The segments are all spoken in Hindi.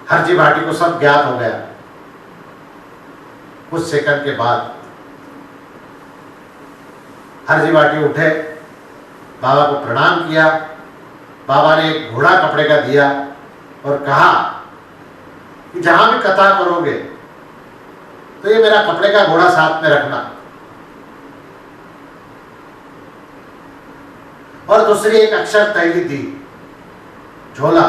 हरजी भाटी को सब ज्ञात हो गया। कुछ सेकंड के बाद हरजी भाटी उठे, बाबा को प्रणाम किया। बाबा ने एक घोड़ा कपड़े का दिया और कहा कि जहां भी कथा करोगे तो ये मेरा कपड़े का घोड़ा साथ में रखना। और दूसरी एक अक्षर थैली दी, झोला,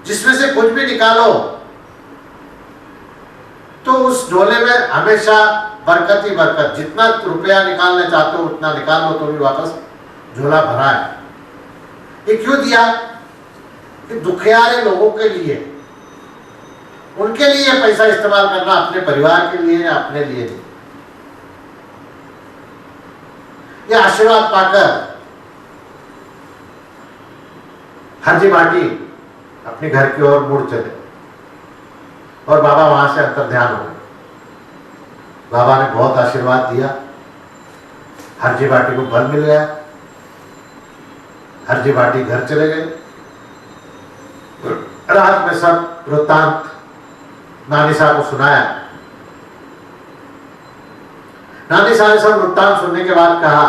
जिसमें से कुछ भी निकालो तो उस झोले में हमेशा बरकत ही बरकत। जितना रुपया निकालना चाहते हो उतना निकाल लो तो भी वापस झोला भरा है। ये क्यों दिया? कि दुखियारे लोगों के लिए, उनके लिए पैसा इस्तेमाल करना, अपने परिवार के लिए, अपने लिए नहीं। ये आशीर्वाद पाकर हरजी भाटी अपने घर की ओर मुड़ चले और बाबा वहां से अंतर्ध्यान हो गए। बाबा ने बहुत आशीर्वाद दिया, हरजी भाटी को बल मिल गया। हरजी भाटी घर चले गए। रात में सब वृत्तांत नानी साहब को सुनाया। नानी साहब ने सब वृत्तांत सुनने के बाद कहा,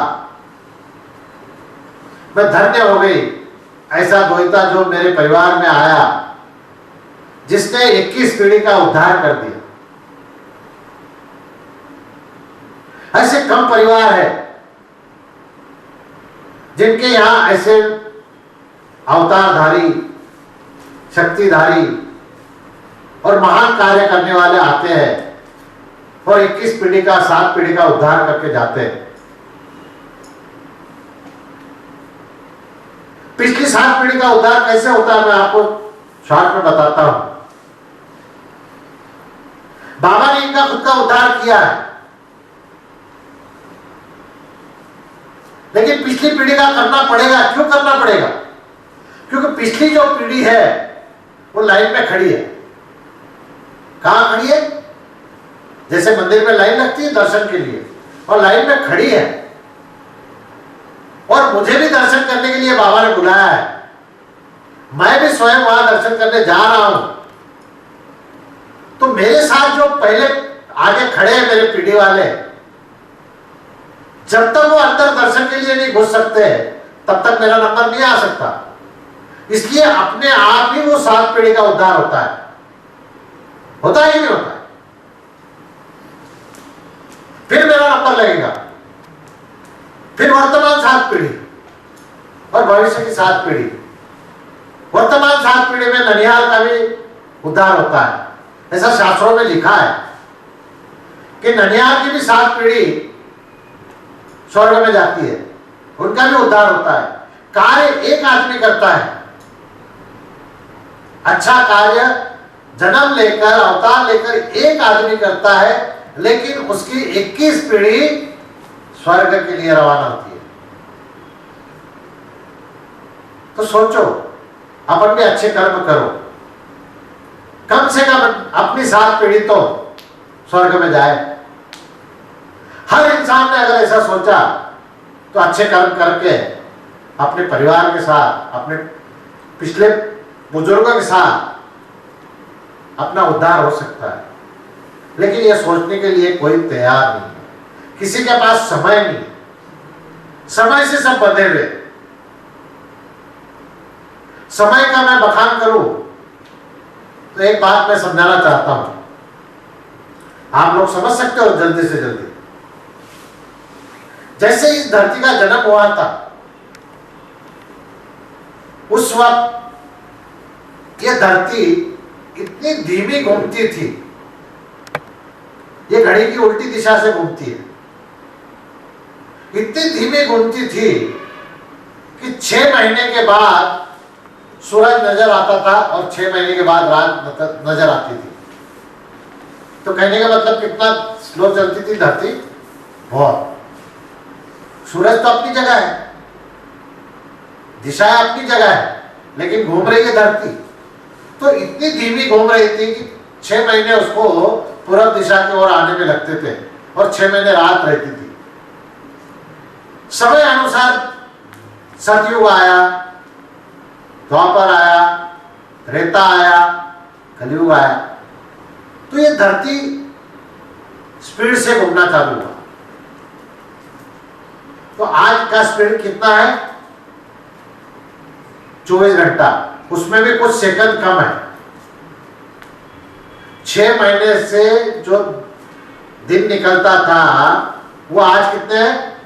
मैं धन्य हो गई, ऐसा दोहिता जो मेरे परिवार में आया जिसने 21 पीढ़ी का उद्धार कर दिया। ऐसे कम परिवार है जिनके यहां ऐसे अवतारधारी, शक्तिधारी और महान कार्य करने वाले आते हैं और 21 पीढ़ी का, 7 पीढ़ी का उद्धार करके जाते हैं। पिछली 7 पीढ़ी का उद्धार कैसे होता है मैं आपको शॉर्ट में बताता हूं। बाबा ने इनका खुद का उद्धार किया है, लेकिन पिछली पीढ़ी का करना पड़ेगा। क्यों करना पड़ेगा? क्योंकि पिछली जो पीढ़ी है वो लाइन में खड़ी है। कहां खड़ी है? जैसे मंदिर में लाइन लगती है दर्शन के लिए, और लाइन में खड़ी है। और मुझे भी दर्शन करने के लिए बाबा ने बुलाया है। मैं भी स्वयं वहां दर्शन करने जा रहा हूं। तो मेरे साथ जो पहले आगे खड़े हैं मेरे पीढ़ी वाले, जब तक वो अंदर दर्शन के लिए नहीं घुस सकते तब तक मेरा नंबर नहीं आ सकता। इसलिए अपने आप ही वो 7 पीढ़ी का उद्धार होता है। होता ही नहीं होता। फिर मेरा नंबर लगेगा, फिर वर्तमान 7 पीढ़ी और भविष्य की 7 पीढ़ी। वर्तमान 7 पीढ़ी में ननिहाल का भी उद्धार होता है। ऐसा शास्त्रों में लिखा है कि ननिहाल की भी 7 पीढ़ी स्वर्ग में जाती है, उनका भी उद्धार होता है। कार्य एक आदमी करता है, अच्छा कार्य जन्म लेकर, अवतार लेकर एक आदमी करता है, लेकिन उसकी 21 पीढ़ी स्वर्ग के लिए रवाना होती है। तो सोचो, अपन भी अच्छे कर्म करो, कम से कम अपनी 7 पीढ़ी तो स्वर्ग में जाए। हर इंसान ने अगर ऐसा सोचा तो अच्छे कर्म करके अपने परिवार के साथ, अपने पिछले बुजुर्गों के साथ अपना उद्धार हो सकता है। लेकिन यह सोचने के लिए कोई तैयार नहीं है, किसी के पास समय नहीं है। समय से सब बंधे हुए। समय का मैं बखान करूं तो एक बात मैं समझाना चाहता हूं, आप लोग समझ सकते हो जल्दी से जल्दी। जैसे इस धरती का जन्म हुआ था, उस वक्त यह धरती इतनी धीमी घूमती थी, ये घड़ी की उल्टी दिशा से घूमती है, इतनी धीमी घूमती थी कि 6 महीने के बाद सूरज नजर आता था और 6 महीने के बाद रात नजर आती थी। तो कहने का मतलब कितना स्लो चलती थी धरती, बहुत। सूरज तो अपनी जगह है, दिशा अपनी जगह है, लेकिन घूम रही है धरती। तो इतनी धीमी घूम रही थी कि 6 महीने उसको पूर्व दिशा की ओर आने में लगते थे और 6 महीने रात रहती थी। समय अनुसार सतयुग आया, द्वापर आया, रेता आया, कलयुग आया, तो ये धरती स्पीड से घूमना चालू हुआ। तो आज का स्पीड कितना है? 24 घंटा, उसमें भी कुछ सेकंड कम है। 6 महीने से जो दिन निकलता था वो आज कितने हैं?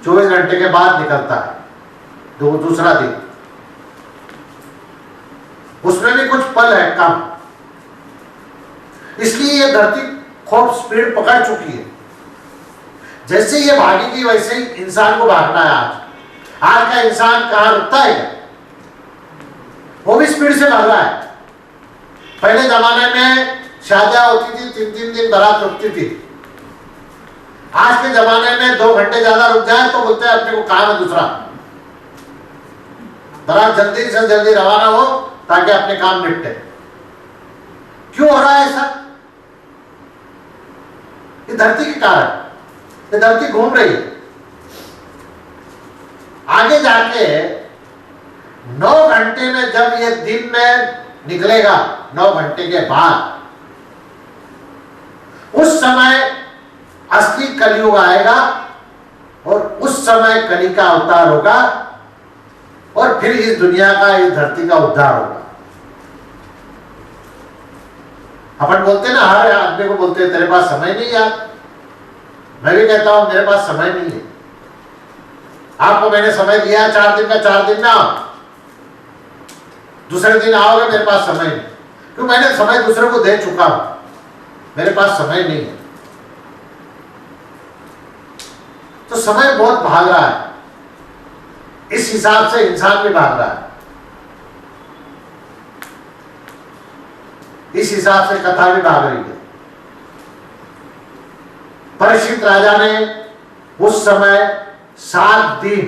24 घंटे के बाद निकलता है दूसरा दिन, उसमें भी कुछ पल है कम। इसलिए ये धरती खूब स्पीड पकड़ चुकी है। जैसे ये भागेगी वैसे ही इंसान को भागना है। आज का इंसान कहां रुकता है क्या? वो भी स्पीड से भाग रहा है। पहले जमाने में शादियां होती थी, 3-3 दिन बारात रुकती थी। आज के जमाने में 2 घंटे ज्यादा रुक जाए तो बोलते हैं अपने को काम है दूसरा, बारात जल्दी से जल्दी रवाना हो ताकि अपने काम निपटे। क्यों हो रहा है ऐसा? ये धरती के कारण। ये धरती घूम रही है। आगे जाके 9 घंटे में जब ये दिन में निकलेगा, 9 घंटे के बाद, उस समय असली कलयुग आएगा और उस समय कली का अवतार होगा और फिर इस दुनिया का, इस धरती का उद्धार होगा। अपन बोलते ना, हर आदमी को बोलते हैं तेरे पास समय नहीं यार। मैं भी कहता हूं मेरे पास समय नहीं है। आपको मैंने समय दिया है 4 दिन का, 4 दिन में आओ, दूसरे दिन आओगे, मेरे पास समय नहीं, क्यों? मैंने समय दूसरे को दे चुका हूं, मेरे पास समय नहीं है। तो समय बहुत भाग रहा है। इस हिसाब से इंसान भी भाग रहा है। इस हिसाब से कथा भी भाग रही है। परीक्षित राजा ने उस समय 7 दिन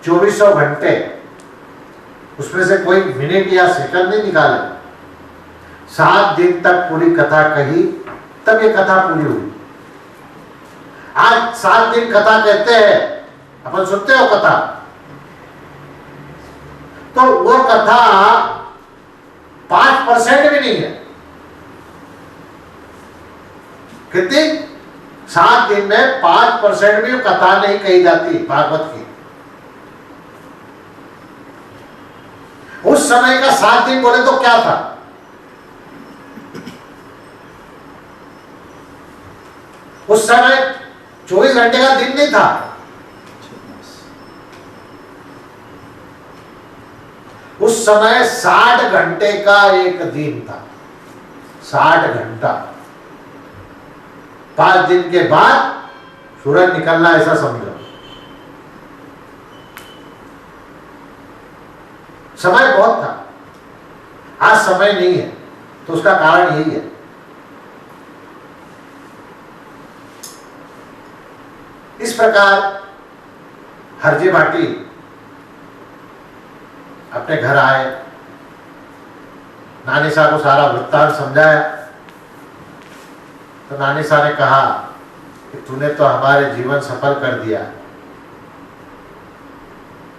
2400 घंटे, उसमें से कोई मिनट या सेकंड नहीं निकाले, 7 दिन तक पूरी कथा कही, तब ये कथा पूरी हुई। आज 7 दिन कथा कहते हैं, अपन सुनते हो कथा, तो वो कथा 5% भी नहीं है। कितनी? 7 दिन में 5% भी कथा नहीं कही जाती भागवत की। उस समय का 7 दिन बोले तो क्या था? उस समय 24 घंटे का दिन नहीं था। उस समय 60 घंटे का एक दिन था। 60 घंटा। 5 दिन के बाद सूरज निकलना, ऐसा समझो। समय बहुत था, आज समय नहीं है। तो उसका कारण यही है। इस प्रकार हरजी भाटी अपने घर आए, नानी साहब को सारा वृत्तांत समझाया। तो नानी साहब ने कहा कि तूने तो हमारे जीवन सफल कर दिया।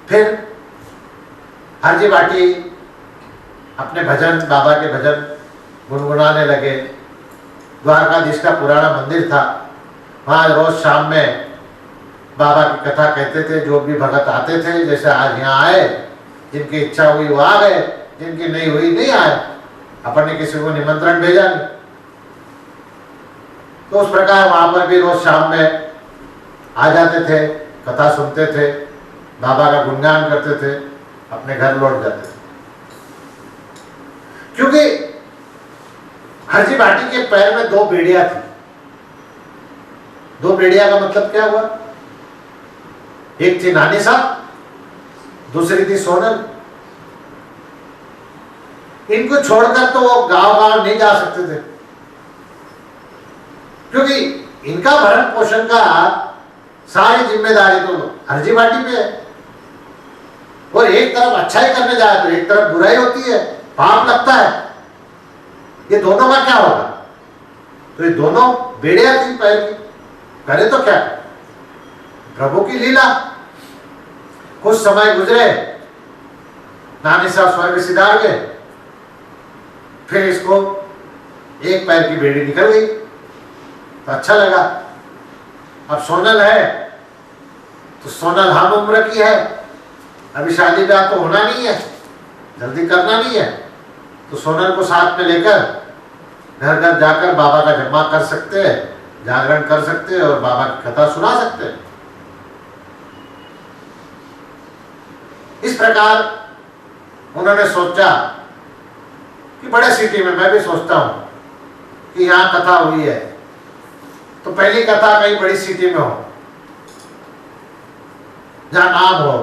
फिर हरजी भाटी अपने भजन, बाबा के भजन गुनगुनाने लगे। द्वारकाधीश का पुराना मंदिर था, वहां रोज शाम में बाबा की कथा कहते थे। जो भी भगत आते थे, जैसे आज यहाँ आए, जिनकी इच्छा हुई वो आ गए, जिनकी नहीं हुई नहीं आए। अपन ने किसी को निमंत्रण भेजा नहीं। तो उस प्रकार वहां पर भी रोज शाम में आ जाते थे, कथा सुनते थे, बाबा का गुणगान करते थे, अपने घर लौट जाते थे। क्योंकि हरजी भाटी के पैर में 2 बेड़ियां थी। 2 बेड़िया का मतलब क्या हुआ? एक थी नानी साहब, दूसरी थी सोनल। इनको छोड़कर तो वो गांव नहीं जा सकते थे, क्योंकि इनका भरण पोषण का सारी जिम्मेदारी तो हरजी भाटी पे है। और एक तरफ अच्छाई करने जाए तो एक तरफ बुराई होती है, पाप लगता है। ये दोनों का क्या होगा? तो ये दोनों बेड़िया थी पैर की, करे तो क्या? प्रभु की लीला। कुछ समय गुजरे, नानी साहब स्वर्ग सिधार गए। फिर इसको एक पैर की बेड़ी निकल गई तो अच्छा लगा। अब सोनल है तो सोनल हम उम्र की है, अभी शादी ब्याह तो होना नहीं है, जल्दी करना नहीं है, तो सोनल को साथ में लेकर घर घर जाकर बाबा का जमा कर सकते हैं, जागरण कर सकते हैं और बाबा की कथा सुना सकते हैं। इस प्रकार उन्होंने सोचा कि बड़े सिटी में, मैं भी सोचता हूं कि यहां कथा हुई है तो पहली कथा कहीं बड़ी सिटी में हो, जहां नाम हो,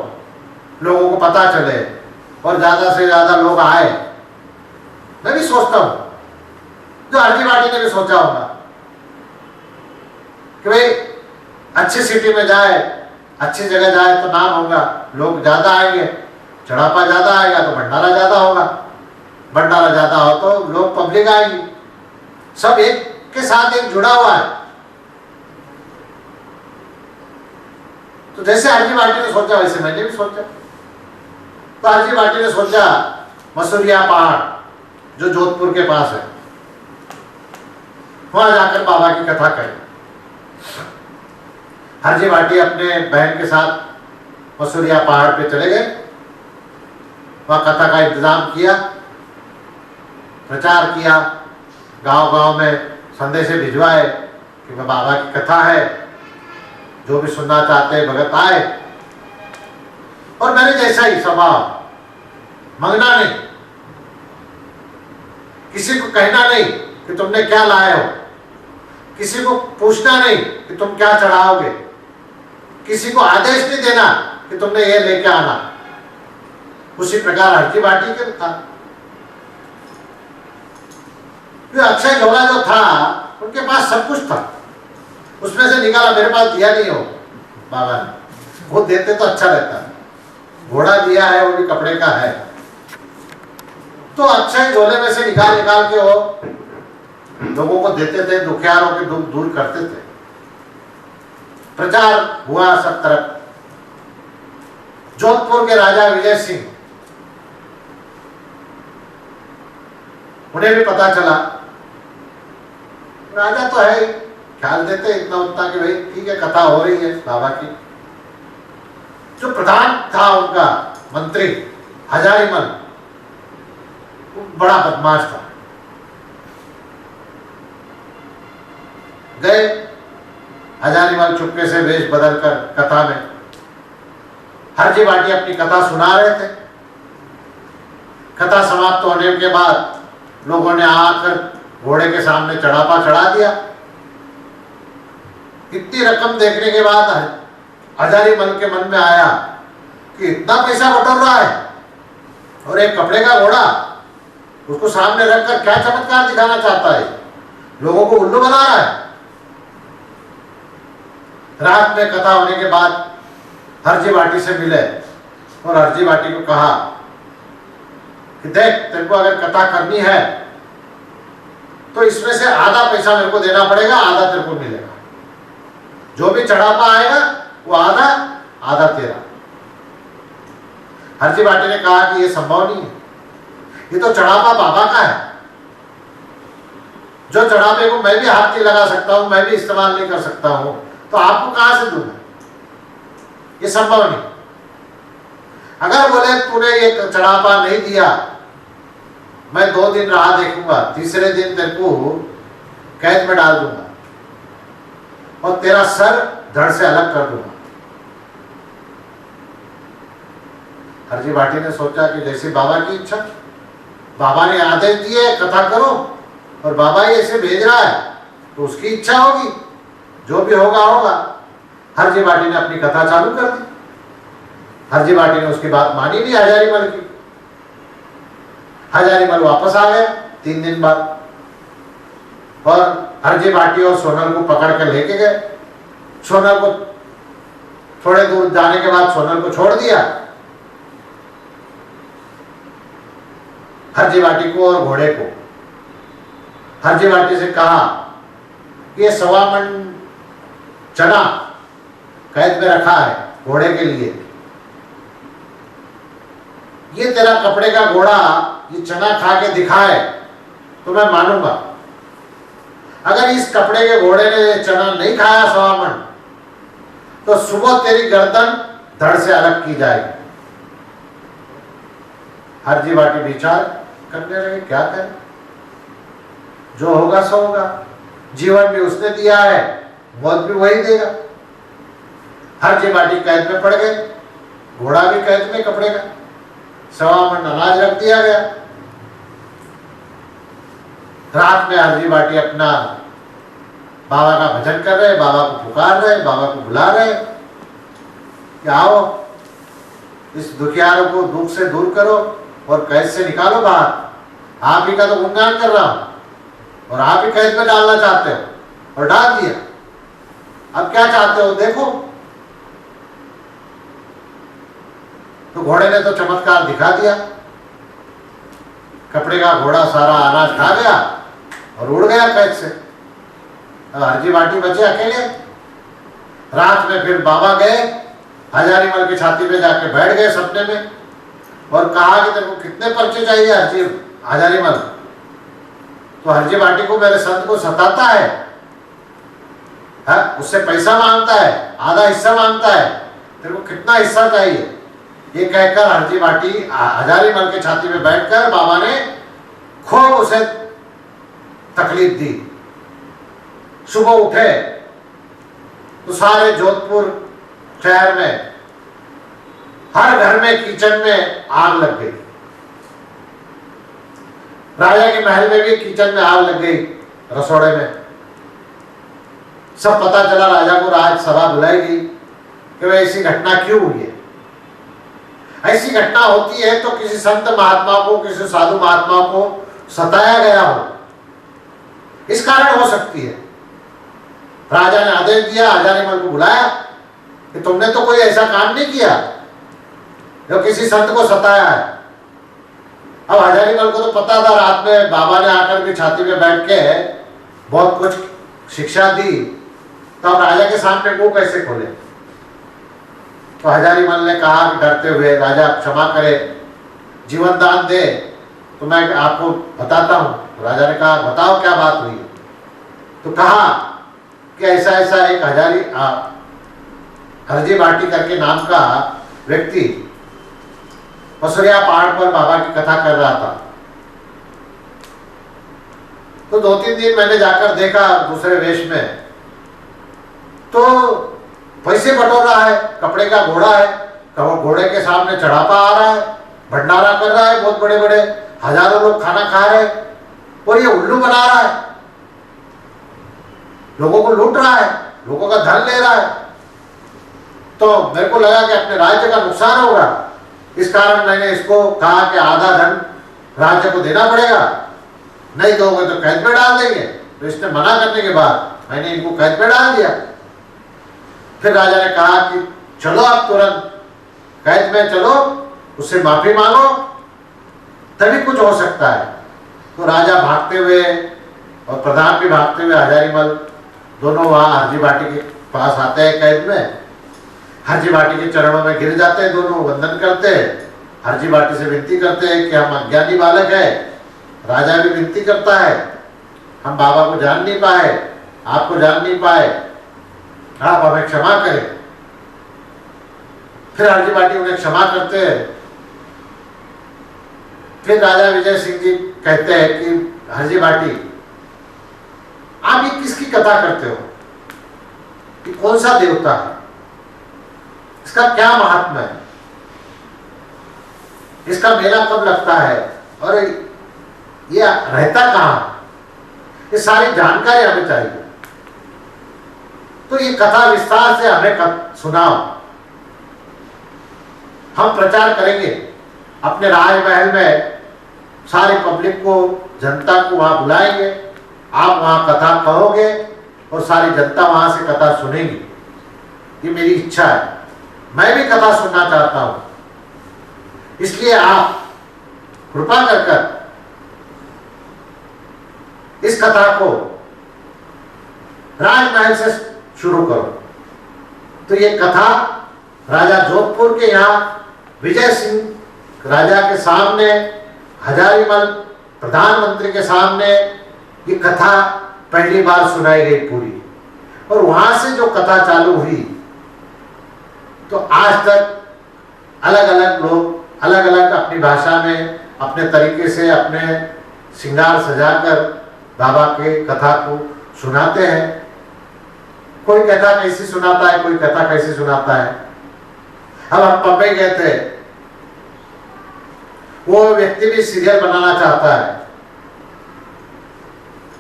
लोगों को पता चले और ज्यादा से ज्यादा लोग आए। मैं भी सोचता हूं, जो हरजी वाटी ने भी सोचा होगा कि भाई अच्छी सिटी में जाए, अच्छी जगह जाए तो नाम होगा, लोग ज्यादा आएंगे, चढ़ापा ज्यादा आएगा तो भंडारा ज्यादा होगा, भंडारा ज्यादा हो तो लोग पब्लिक आएगी, सब एक के साथ एक जुड़ा हुआ है। तो जैसे हरजी वाटी ने सोचा वैसे मैंने भी सोचा। तो हरजी वाटी ने सोचा मसूरिया पहाड़ जो जोधपुर के पास है, वहां जाकर बाबा की कथा करें। हरजी वाटी अपने बहन के साथ मसूरिया पहाड़ पे चले गए, वहां कथा का इंतजाम किया, प्रचार किया, गांव गांव में संदेशे भिजवाए कि बाबा की कथा है, जो भी सुनना चाहते हैं भगत आए। और मेरे जैसा ही स्वभाव, मांगना नहीं, किसी को कहना नहीं कि तुमने क्या लाए हो, किसी को पूछना नहीं कि तुम क्या चढ़ाओगे, किसी को आदेश नहीं देना कि तुमने ये लेके आना। उसी प्रकार हरजी वाटी के था। अक्षय झोला जो था उनके पास सब कुछ था, उसमें से निकाला, मेरे पास दिया नहीं हो बाबा ने, वो देते तो अच्छा रहता। घोड़ा दिया है, वो भी कपड़े का है, तो अक्षय झोले में से निकाल निकाल के वो लोगों को देते थे, दुखियारों के दुख दूर करते थे। प्रचार हुआ सब तरफ। जोधपुर के राजा विजय सिंह, उन्हें भी पता चला, राजा तो है, ख्याल देते इतना उतना कि भाई ठीक है कथा हो रही है बाबा की। जो प्रधान था उनका मंत्री हजारीमल, वो बड़ा बदमाश था। गए हजारीमल चुपके से वेश बदलकर कथा में, हरजी वाटी अपनी कथा सुना रहे थे। कथा समाप्त होने के बाद लोगों ने आकर घोड़े के सामने चढ़ापा चढ़ा दिया। इतनी रकम देखने के बाद हजारीमल के मन में आया कि इतना पैसा बटोर रहा है और एक कपड़े का घोड़ा, उसको सामने रखकर क्या चमत्कार दिखाना चाहता है, लोगों को उल्लू बना रहा है। रात में कथा होने के बाद हरजी वाटी से मिले और हरजी वाटी को कहा कि देख, तेरे को अगर कथा करनी है तो इसमें से आधा पैसा मेरे को देना पड़ेगा, आधा तेरे को मिलेगा। जो भी चढ़ापा आएगा वो आधा आधा तेरा। हरजी वाटी ने कहा कि ये संभव नहीं है, ये तो चढ़ापा बाबा का है, जो चढ़ापे को मैं भी हाथ नहीं लगा सकता हूं, मैं भी इस्तेमाल नहीं कर सकता हूं, तो आपको कहां से दूंगा, ये संभव नहीं। अगर बोले तूने ये चढ़ापा नहीं दिया, मैं 2 दिन राह देखूंगा, तीसरे दिन तेरे को कैद में डाल दूंगा और तेरा सर धड़ से अलग कर दूंगा। हरजी वाटी ने सोचा कि जैसे बाबा की इच्छा, बाबा ने आदेश दिए कथा करो और बाबा ही ऐसे भेज रहा है तो उसकी इच्छा होगी, जो भी होगा होगा। हरजी वाटी ने अपनी कथा चालू कर दी। हरजी वाटी ने उसकी बात मानी नहीं हजारीमल की। हजारीमल वापस आ गया 3 दिन बाद और हरजी वाटी और सोनल को पकड़ कर लेके गए। सोनल को थोड़े दूर जाने के बाद सोनल को छोड़ दिया, हरजी वाटी को और घोड़े को। हरजी वाटी से कहा कि ये 1.25 मन चना कैद में रखा है घोड़े के लिए, ये तेरा कपड़े का घोड़ा ये चना खा के दिखाए तो मैं मानूंगा। अगर इस कपड़े के घोड़े ने चना नहीं खाया 1.25 मन, तो सुबह तेरी गर्दन धड़ से अलग की जाएगी। हरजी बाटी विचार करने लगे, क्या करें, जो होगा सो होगा, जीवन भी उसने दिया है, मौत भी वही देगा। हरजी बाटी कैद में पड़ गए, घोड़ा भी कैद में कपड़े का, 1.25 मन अनाज रख दिया गया। रात में हरजी बाटी अपना बाबा का भजन कर रहे, बाबा को पुकार रहे, बाबा को बुला रहे कि आओ इस दुखियारों को दुख से दूर करो और कैद से निकालो बाहर। आप ही का तो गुणगान कर रहा हूं और आप ही कैद में डालना चाहते हो और डाल दिया, अब क्या चाहते हो देखो। तो घोड़े ने तो चमत्कार दिखा दिया, कपड़े का घोड़ा सारा अनाज खा गया और उड़ गया कैद से। अब हरजी बाटी बचे अकेले। रात में फिर बाबा गए, हजारीमल की छाती पे जाके बैठ गए सपने में और कहा कि तेरे को कितने पर्चे चाहिए हजारीमल। तो हरजी बाटी को मेरे संत को सताता है, उससे पैसा मांगता है, आधा हिस्सा मांगता है, तेरे को कितना हिस्सा चाहिए। ये कहकर हरजी बाटी हजारीमल के छाती में बैठकर बाबा ने खूब उसे तकलीफ दी। सुबह उठे तो सारे जोधपुर शहर में हर घर में किचन में आग लग गई। राजा के महल में भी किचन में आग लग गई, रसोड़े में। सब पता चला राजा को, राज सभा बुलाएगी कि वह ऐसी घटना क्यों हुई है। ऐसी घटना होती है तो किसी संत महात्मा को, किसी साधु महात्मा को सताया गया हो, इस कारण हो सकती है। राजा ने आदेश दिया, हजारीमल को बुलाया कि तुमने तो कोई ऐसा काम नहीं किया जो किसी संत को सताया है। अब हजारीमल को तो पता था, रात में बाबा ने आकर के छाती में बैठ के बहुत कुछ शिक्षा दी, तो अब राजा के सामने मुंह कैसे खोले। तो हजारीमल ने कहा कि डरते हुए, राजा क्षमा करे, जीवन दान दे तो मैं आपको बताता हूं। तो राजा ने कहा बताओ क्या बात हुई। तो कहा कि ऐसा ऐसा एक हरजी बाटी करके नाम का व्यक्ति पसरिया पहाड़ पर बाबा की कथा कर रहा था। तो 2-3 दिन मैंने जाकर देखा दूसरे वेश में, तो पैसे बटोर रहा है, कपड़े का घोड़ा है, घोड़े के सामने चढ़ापा आ रहा है, भंडारा कर रहा है, बहुत बड़े बड़े हजारों लोग खाना खा रहे और ये उल्लू बना रहा है, लोगों को लूट रहा है, लोगों का धन ले रहा है। तो मेरे को लगा कि अपने राज्य का नुकसान होगा, इस कारण मैंने इसको कहा कि आधा धन राज्य को देना पड़ेगा, नहीं दोगे तो कैद में डाल देंगे। तो इसने मना करने के बाद मैंने इनको कैद में डाल दिया। फिर राजा ने कहा कि चलो आप तुरंत कैद में चलो, उससे माफी मांगो, तभी कुछ हो सकता है। तो राजा भागते हुए और प्रधान भी भागते हुए, हजारीमल दोनों वहां हरजी बाटी के पास आते हैं कैद में। हरजी बाटी के चरणों में गिर जाते हैं, दोनों वंदन करते हैं, हरजी बाटी से विनती करते हैं कि हम अज्ञानी बालक है। राजा भी विनती करता है, हम बाबा को जान नहीं पाए, आपको जान नहीं पाए, आप हमें क्षमा करें। फिर हरजी बाटी उन्हें क्षमा करते हैं। फिर राजा विजय सिंह जी कहते हैं कि हरजी बाटी आप ये किसकी कथा करते हो, कि कौन सा देवता है, इसका क्या महात्मा है, इसका मेला कब लगता है और ये रहता कहाँ, ये सारी जानकारी हमें चाहिए। तो ये कथा विस्तार से हमें सुनाओ, हम प्रचार करेंगे अपने राजमहल में, सारी पब्लिक को, जनता को वहां बुलाएंगे, आप वहां कथा कहोगे और सारी जनता वहां से कथा सुनेगी। ये मेरी इच्छा है, मैं भी कथा सुनना चाहता हूं, इसलिए आप कृपा कर इस कथा को राजमहल से शुरू करो। तो ये कथा राजा जोधपुर के यहाँ विजय सिंह राजा के सामने, हजारीमल प्रधानमंत्री के सामने ये कथा पहली बार सुनाई गई पूरी। और वहां से जो कथा चालू हुई तो आज तक अलग अलग लोग अलग अलग अपनी भाषा में अपने तरीके से अपने श्रृंगार सजाकर बाबा के कथा को सुनाते हैं। कोई कथा कैसी सुनाता है, कोई कथा कैसी सुनाता है। अब हम बम्बई गए थे, वो व्यक्ति भी सीरियल बनाना चाहता है,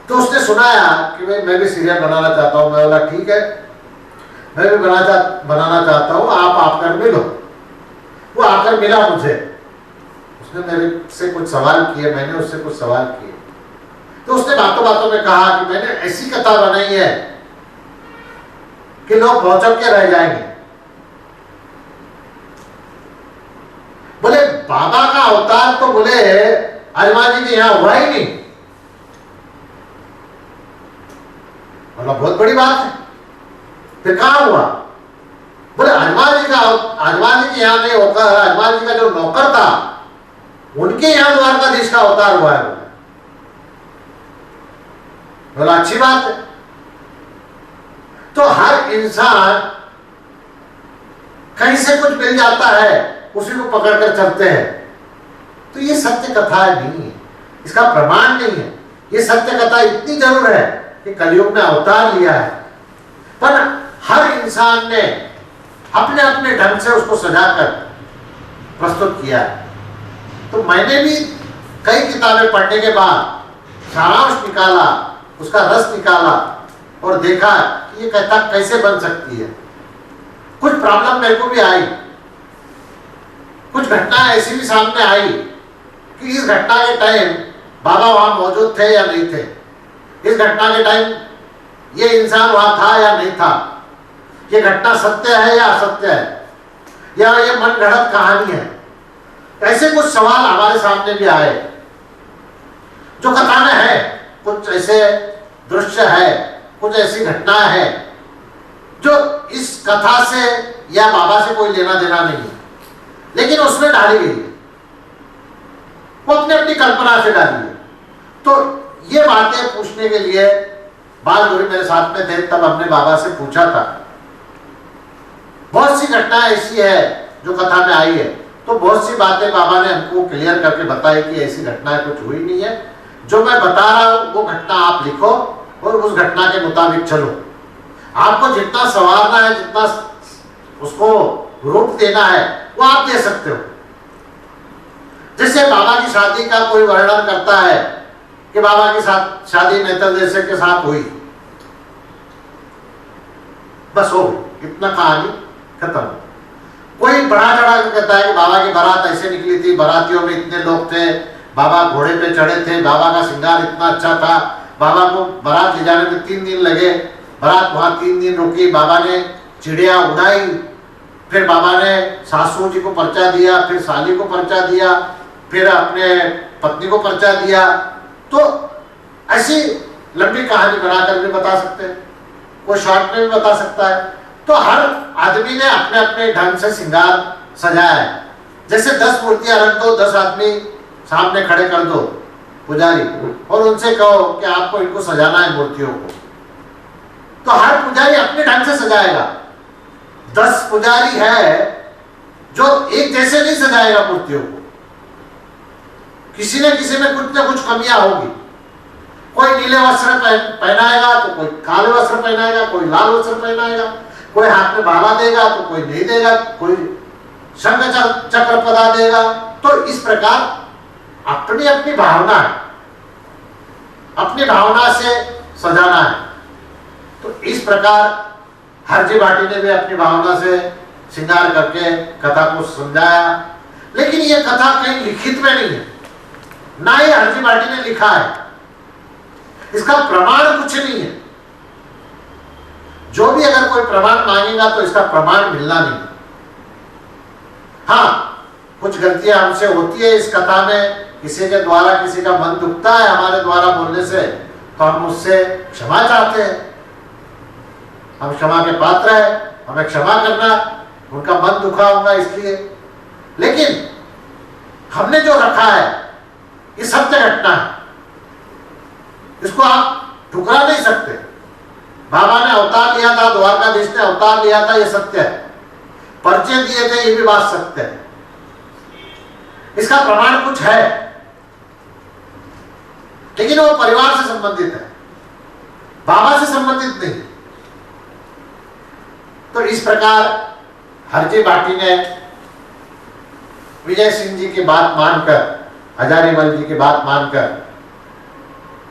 तो उसने सुनाया कि भाई मैं भी सीरियल बनाना चाहता हूं। मैं बोला ठीक है, मैं भी बनाना चाहता हूं, आप आकर मिलो। वो आकर मिला मुझे, उसने मेरे से कुछ सवाल किए, मैंने उससे कुछ सवाल किए। तो उसने बातों बातों में कहा कि मैंने ऐसी कथा बनाई है कि लोग भौचक के रह जाएंगे। बोले बाबा का अवतार तो बोले हनुमान जी के यहां हुआ ही नहीं। बोला बहुत बड़ी बात है, फिर कहां हुआ? बोले हनुमान जी के यहां नहीं होता, हनुमान जी का जो नौकर था उनके यहां द्वारकाधीश का अवतार हुआ है। बोला अच्छी बात है। तो हर इंसान कहीं से कुछ मिल जाता है, उसी को पकड़कर चलते हैं। तो ये सत्य कथा नहीं है, इसका प्रमाण नहीं है। ये सत्य कथा इतनी जरूर है कि कलयुग में अवतार लिया है, पर हर इंसान ने अपने अपने ढंग से उसको सजाकर प्रस्तुत किया है। तो मैंने भी कई किताबें पढ़ने के बाद सारांश निकाला, उसका रस निकाला और देखा कि ये कथा कैसे बन सकती है। कुछ प्रॉब्लम मेरे को भी आई, कुछ घटना ऐसी भी सामने आई कि इस घटना के टाइम बाबा वहां मौजूद थे या नहीं थे, इस घटना के टाइम ये इंसान वहां था या नहीं था, ये घटना सत्य है या असत्य है, या ये मनगढ़ंत कहानी है। ऐसे कुछ सवाल हमारे सामने भी आए जो कथा में है। कुछ ऐसे दृश्य है, कुछ ऐसी घटनाएं है जो इस कथा से या बाबा से कोई लेना देना नहीं है, लेकिन उसमें डाली गई है, वो अपनी अपनी कल्पना से डाली है। तो ये बातें पूछने के लिए बालगुरु मेरे साथ में थे, तब हमने बाबा से पूछा था। बहुत सी घटनाएं ऐसी है जो कथा में आई है, तो बहुत सी बातें बाबा ने हमको क्लियर करके बताई कि ऐसी घटनाएं कुछ हुई नहीं है। जो मैं बता रहा हूं वो घटना आप लिखो और उस घटना के मुताबिक चलो। आपको जितना संवारना है, जितना उसको रूप देना है, वो आप दे सकते हो। जैसे बाबा की शादी का कोई वर्णन करता है कि बाबा की साथ शादी नेतर देशे के साथ हुई, बस हो गई, इतना कहानी खत्म। कोई बड़ा चढ़ा के कहता है कि बाबा की बारात ऐसे निकली थी, बारातियों में इतने लोग थे, बाबा घोड़े पे चढ़े थे, बाबा का श्रृंगार इतना अच्छा था, बाबा को बारात ले जाने में 3 दिन लगे, बारात वहां 3 दिन रुकी, बाबा ने चिड़िया उड़ाई, फिर बाबा ने सासू जी को पर्चा दिया, फिर साली को पर्चा दिया, फिर अपने पत्नी को पर्चा दिया। तो ऐसी लंबी कहानी बनाकर भी बता सकते हैं, कोई शॉर्ट में भी बता सकता है। तो हर आदमी ने अपने अपने ढंग से श्रृंगार सजाया है। जैसे 10 मूर्तियां रख दो, 10 आदमी सामने खड़े कर दो पुजारी, और उनसे कहो कि आपको इनको सजाना है मूर्तियों को, तो हर पुजारी अपने ढंग से सजाएगा। 10 पुजारी है जो एक जैसे नहीं सजाएगा मूर्तियों को, किसी न किसी में कुछ न कुछ कमियां होगी। कोई नीले वस्त्र पहनाएगा तो कोई काले वस्त्र पहनाएगा, कोई लाल वस्त्र पहनाएगा, कोई हाथ में भाला देगा तो कोई नहीं देगा, कोई शंख चक्र पदा देगा। तो इस प्रकार अपनी अपनी भावना है, अपनी भावना से सजाना है। तो इस प्रकार हरजी भाटी ने भी अपनी भावना से श्रृंगार करके कथा को समझाया। लेकिन यह कथा कहीं लिखित में नहीं है, ना ही हरजी भाटी ने लिखा है, इसका प्रमाण कुछ नहीं है। जो भी अगर कोई प्रमाण मांगेगा तो इसका प्रमाण मिलना नहीं। हाँ, कुछ गलतियां हमसे होती है इस कथा में, किसी के द्वारा किसी का मन दुखता है हमारे द्वारा बोलने से, तो हम उससे क्षमा चाहते हैं, हम क्षमा के पात्र हैं, हमें क्षमा करना, उनका मन दुखा होगा इसलिए। लेकिन हमने जो रखा है ये सत्य घटना है, इसको आप ठुकरा नहीं सकते। बाबा ने अवतार लिया था, द्वारकाधीश ने अवतार लिया था, ये सत्य है। परिचय दिए थे, ये भी बात सत्य है। इसका प्रमाण कुछ है, लेकिन वो परिवार से संबंधित है, बाबा से संबंधित नहीं। तो इस प्रकार हरजी भाटी ने विजय सिंह जी की बात मानकर, हजारीमल जी की बात मानकर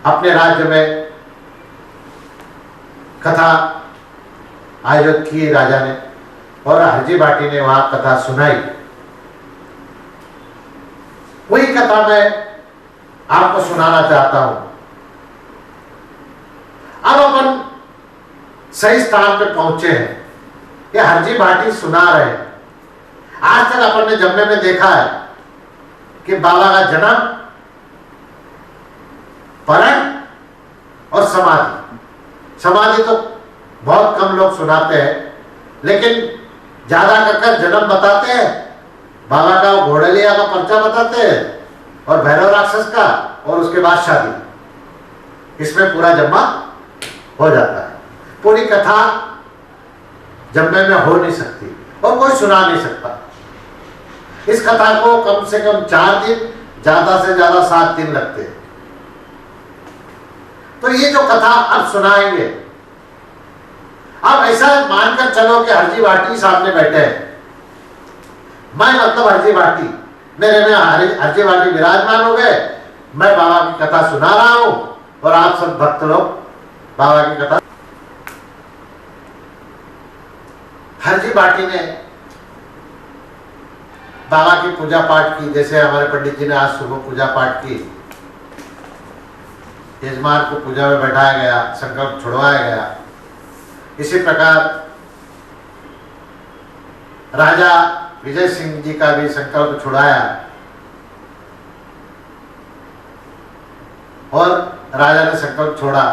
अपने राज्य में कथा आयोजित की राजा ने, और हरजी भाटी ने वहां कथा सुनाई। वही कथा मैं आपको सुनाना चाहता हूं। अब अपन सही स्थान पे पहुंचे हैं। ये हरजी भाटी सुना रहे हैं। आज तक अपन ने जमने में देखा है कि बाबा का जन्म, परण और समाधि। समाधि तो बहुत कम लोग सुनाते हैं, लेकिन ज्यादा कर जन्म बताते हैं। बाबा का घोड़लिया का पर्चा बताते हैं और भैरव राक्षस का, और उसके बाद शादी। इसमें पूरा जम्मा हो जाता है। पूरी कथा जम्मे में हो नहीं सकती और कोई सुना नहीं सकता। इस कथा को कम से कम 4 दिन, ज्यादा से ज्यादा 7 दिन लगते हैं। तो ये जो कथा अब सुनाएंगे, अब ऐसा मानकर चलो कि हरजी भाटी सामने बैठे हैं। मैं मतलब हरजी भाटी, मेरे में हरजी भाटी विराजमान हो गए। मैं बाबा की कथा सुना रहा हूं और आप सब भक्त लोग बाबा की कथा। हरजी भाटी ने बाबा की पूजा पाठ की, जैसे हमारे पंडित जी ने आज सुबह पूजा पाठ की। यजमान को पूजा में बैठाया गया, संकल्प छुड़वाया गया। इसी प्रकार राजा विजय सिंह जी का भी संकल्प छुड़ाया और राजा ने संकल्प छोड़ा,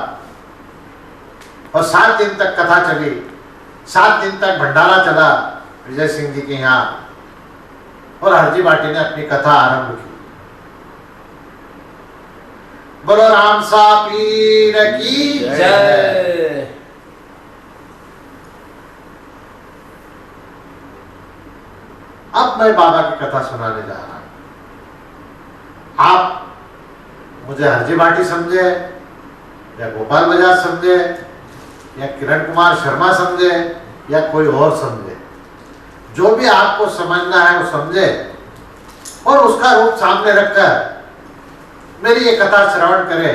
और 7 दिन तक कथा चली। 7 दिन तक भंडारा चला विजय सिंह जी के यहाँ, और हरजी भाटी ने अपनी कथा आरंभ की। बोलो राम सा पीर की जय। अब मैं बाबा की कथा सुनाने जा रहा हूं। आप मुझे हरजी भाटी समझे या गोपाल बजाज समझे या किरण कुमार शर्मा समझे या कोई और समझे, जो भी आपको समझना है वो समझे, और उसका रूप सामने रखकर मेरी ये कथा श्रवण करे,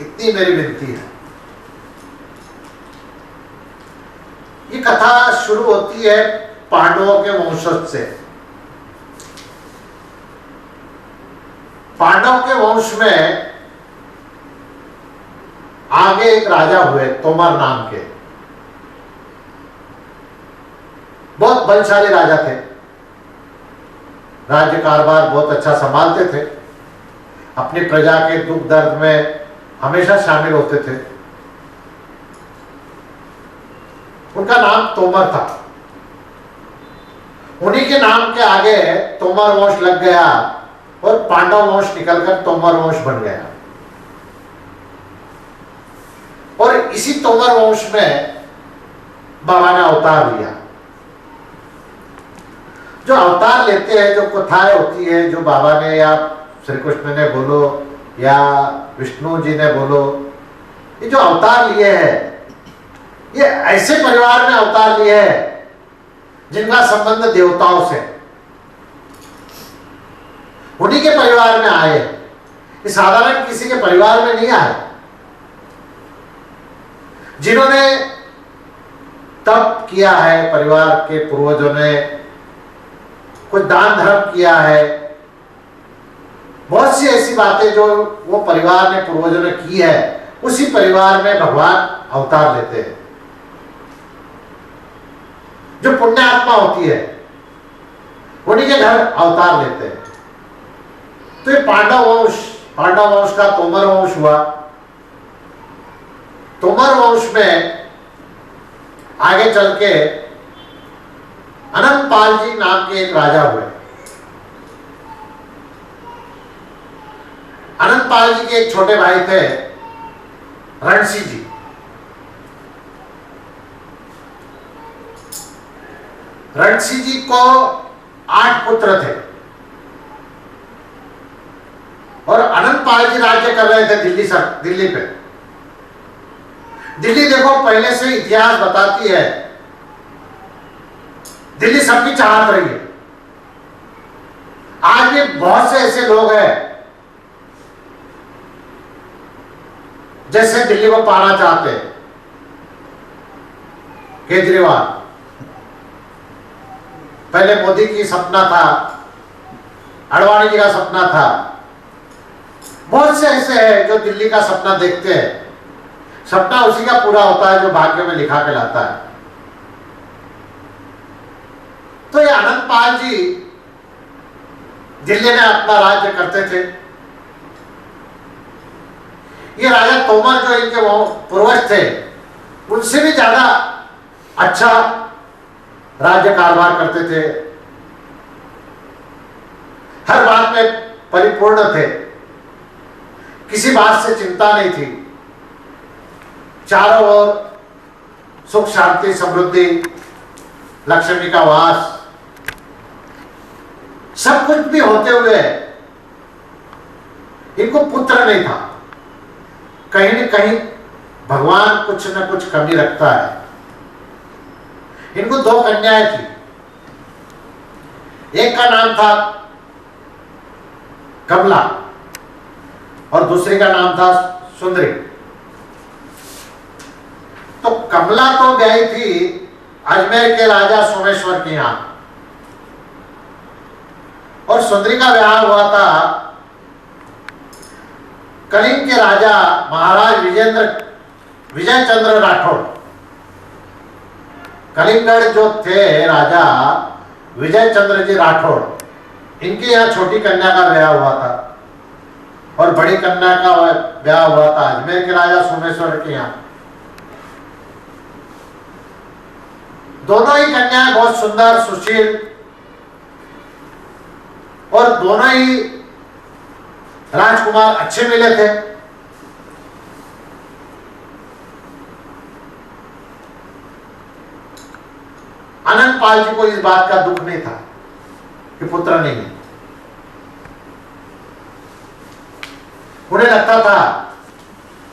इतनी मेरी विनती है। ये कथा शुरू होती है पांडवों के वंशज से। पांडव के वंश में आगे एक राजा हुए तोमर नाम के, बहुत बलशाली राजा थे। राज्य कारभार बहुत अच्छा संभालते थे, अपनी प्रजा के दुख दर्द में हमेशा शामिल होते थे। उनका नाम तोमर था। उन्हीं के नाम के आगे तोमर वंश लग गया और पांडव वंश निकलकर तोमर वंश बन गया। और इसी तोमर वंश में बाबा ने अवतार लिया। जो अवतार लेते हैं, जो कथाएं होती है, जो बाबा ने या श्री कृष्ण ने बोलो या विष्णु जी ने बोलो, ये जो अवतार लिए हैं, ये ऐसे परिवार में अवतार लिए हैं जिनका संबंध देवताओं से, उन्हीं के परिवार में आए। ये साधारण किसी के परिवार में नहीं आए। जिन्होंने तप किया है, परिवार के पूर्वजों ने कुछ दान धर्म किया है, बहुत सी ऐसी बातें जो वो परिवार ने पूर्वजों ने की है, उसी परिवार में भगवान अवतार लेते हैं। जो पुण्य आत्मा होती है उन्हीं के घर अवतार लेते हैं। तो ये पांडव वंश का तोमर वंश हुआ। तोमर वंश में आगे चल के अनंतपाल जी नाम के एक राजा हुए। आनंदपाल जी के एक छोटे भाई थे रणसिंह जी। रणसिंह जी को 8 पुत्र थे और आनंदपाल जी राज्य कर रहे थे दिल्ली पे। दिल्ली देखो पहले से इतिहास बताती है, दिल्ली सबकी चाहत रही है। आज भी बहुत से ऐसे लोग हैं जैसे दिल्ली को पाना चाहते हैं। केजरीवाल, पहले मोदी की सपना था, अडवाणी जी का सपना था, बहुत से ऐसे हैं जो दिल्ली का सपना देखते हैं। सपना उसी का पूरा होता है जो भाग्य में लिखा के लाता है। तो ये आनंदपाल जी दिल्ली में अपना राज्य करते थे। ये राजा तोमर जो इनके वो पूर्वज थे, उनसे भी ज्यादा अच्छा राज्य कारभार करते थे, हर बात में परिपूर्ण थे, किसी बात से चिंता नहीं थी। चारों ओर सुख शांति समृद्धि, लक्ष्मी का वास, सब कुछ भी होते हुए इनको पुत्र नहीं था। कहीं न कहीं भगवान कुछ न कुछ कमी रखता है। इनको 2 कन्याएं थी, एक का नाम था कमला और दूसरी का नाम था सुंदरी। तो कमला तो ब्याही थी अजमेर के राजा सोमेश्वर के यहां और सुंदरी का विवाह हुआ था कलिंग के राजा महाराज विजय चंद्र राठौड़। कलिंगढ़ जो थे राजा विजय चंद्र जी राठौड़, इनके यहाँ छोटी कन्या का विवाह हुआ था और बड़ी कन्या का विवाह हुआ था अजमेर के राजा सोमेश्वर के यहाँ। दोनों ही कन्याएं बहुत सुंदर सुशील और दोनों ही राजकुमार अच्छे मिले थे। आनंदपाल जी को इस बात का दुख नहीं था कि पुत्र नहीं है। उन्हें लगता था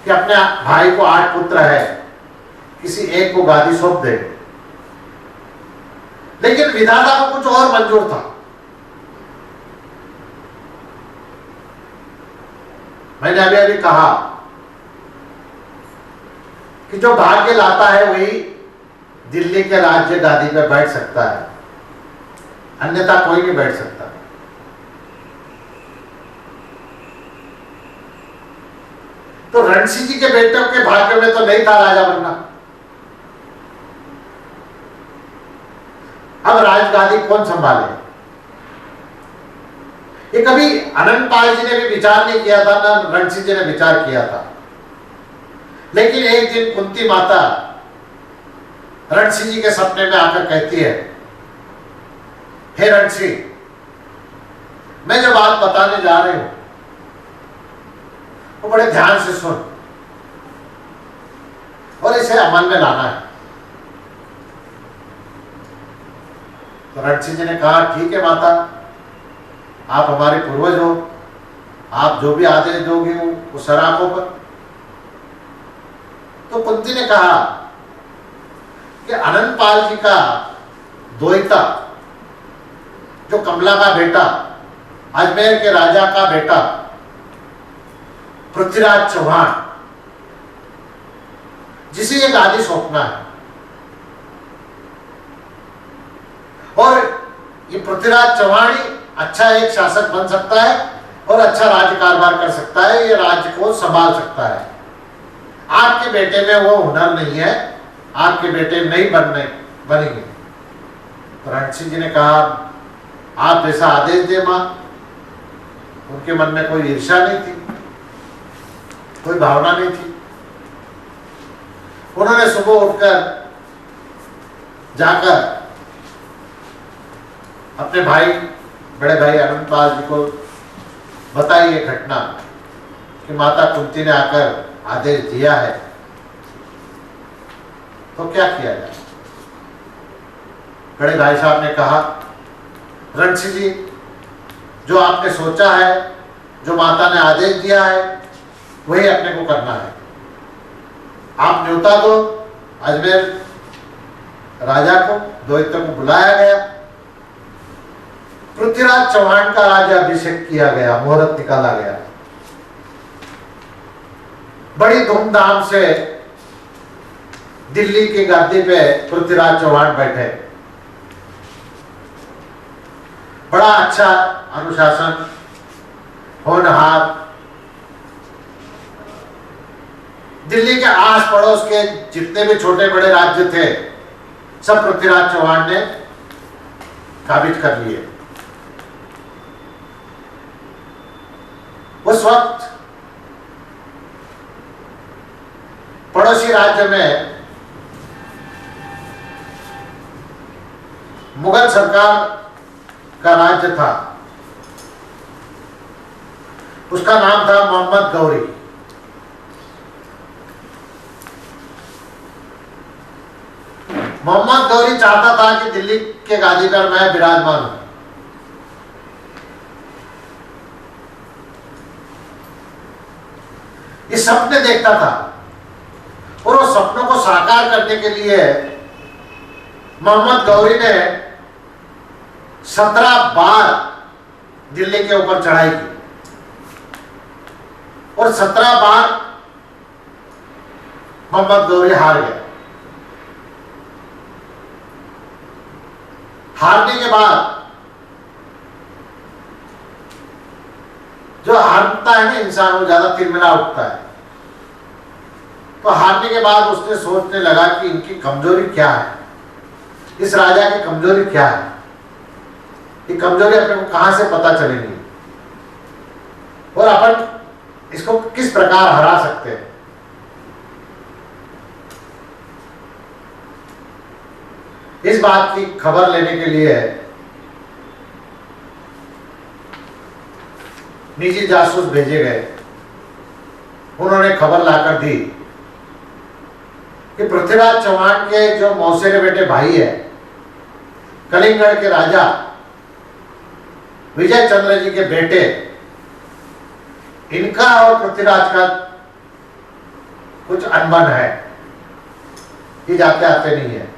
कि अपने भाई को 8 पुत्र है, किसी एक को गादी सौंप दे। लेकिन विधाता को कुछ और मंजूर था। मैंने अभी अभी कहा कि जो भाग्य लाता है वही दिल्ली के राज्य गादी पर बैठ सकता है, अन्यथा कोई नहीं बैठ सकता। तो रणसिंह जी के बेटों के भाग्य में तो नहीं था राजा बनना। अब राजगादी कौन संभाले? ये कभी आनंदपाल जी ने भी विचार नहीं किया था, ना रणसिंह जी ने विचार किया था। लेकिन एक दिन कुंती माता रणसिंह जी के सपने में आकर कहती है, हे रणसिंह, मैं जो बात बताने जा रही हूं वो बड़े ध्यान से सुन और इसे अमल में लाना है। तो रणसिंह जी ने कहा, ठीक है माता, आप हमारे पूर्वज हो, आप जो भी आदेश दोगे वो सराखों पर। तो कुंती ने कहा कि आनंदपाल जी का द्वैता, जो कमला का बेटा, अजमेर के राजा का बेटा पृथ्वीराज चौहान, जिसे ये गादी सौंपना है, और ये पृथ्वीराज चौहान ही अच्छा एक शासक बन सकता है और अच्छा राज्य कारभार कर सकता है, ये राज्य को संभाल सकता है। आपके बेटे में वो हुनर नहीं है, आपके बेटे नहीं बनेंगे। तो रणसिंह जी ने कहा, आप जैसा आदेश दे मां। उनके मन में कोई ईर्ष्या नहीं थी, कोई भावना नहीं थी। उन्होंने सुबह उठकर जाकर अपने भाई, बड़े भाई आनंदपाल जी को बताई ये घटना कि माता कुंती ने आकर आदेश दिया है, तो क्या किया जाए? बड़े भाई साहब ने कहा, रणसी जी, जो आपने सोचा है, जो माता ने आदेश दिया है, वही अपने को करना है। आप न्योता दो। अजमेर राजा को, द्वैत को बुलाया गया। पृथ्वीराज चौहान का राज्याभिषेक किया गया, मुहूर्त निकाला गया। बड़ी धूमधाम से दिल्ली की गद्दी पे पृथ्वीराज चौहान बैठे। बड़ा अच्छा अनुशासन, होनहार। दिल्ली के आस पड़ोस के जितने भी छोटे बड़े राज्य थे, सब पृथ्वीराज चौहान ने काबिज कर लिए। उस वक्त पड़ोसी राज्य में मुगल सरकार का राज्य था। उसका नाम था मोहम्मद गौरी। मोहम्मद गौरी चाहता था कि दिल्ली के गादी पर मैं विराजमान हूं। इस सपने देखता था और उस सपनों को साकार करने के लिए मोहम्मद गौरी ने 17 बार दिल्ली के ऊपर चढ़ाई की और 17 बार मोहम्मद गौरी हार गया। हारने के बाद, जो हारता है ना इंसान, वो ज्यादा तिलमिला उठता है। तो हारने के बाद उसने सोचने लगा कि इनकी कमजोरी क्या है, इस राजा की कमजोरी क्या है, ये कमजोरी अपने को कहां से पता चलेगी और अपन इसको किस प्रकार हरा सकते हैं। इस बात की खबर लेने के लिए निजी जासूस भेजे गए। उन्होंने खबर लाकर दी कि पृथ्वीराज चौहान के जो मौसेरे बेटे भाई है, कलिंगड़ के राजा विजय चंद्र जी के बेटे, इनका और पृथ्वीराज का कुछ अनबन है, ये जाते आते नहीं है।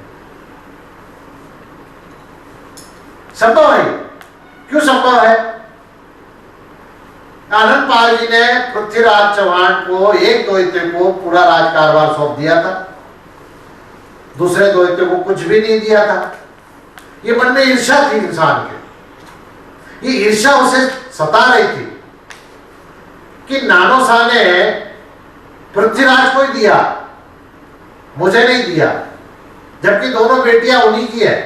संभव है? क्यों संभव है? आनंद पाल जी ने पृथ्वीराज चौहान को, एक द्वैत्य को पूरा राजकारभार सौंप दिया था, दूसरे द्वैत्य को कुछ भी नहीं दिया था। ये मन में ईर्ष्या थी इंसान के। ये ईर्ष्या उसे सता रही थी कि नानो शाह ने पृथ्वीराज को ही दिया, मुझे नहीं दिया, जबकि दोनों बेटियां उन्हीं की है।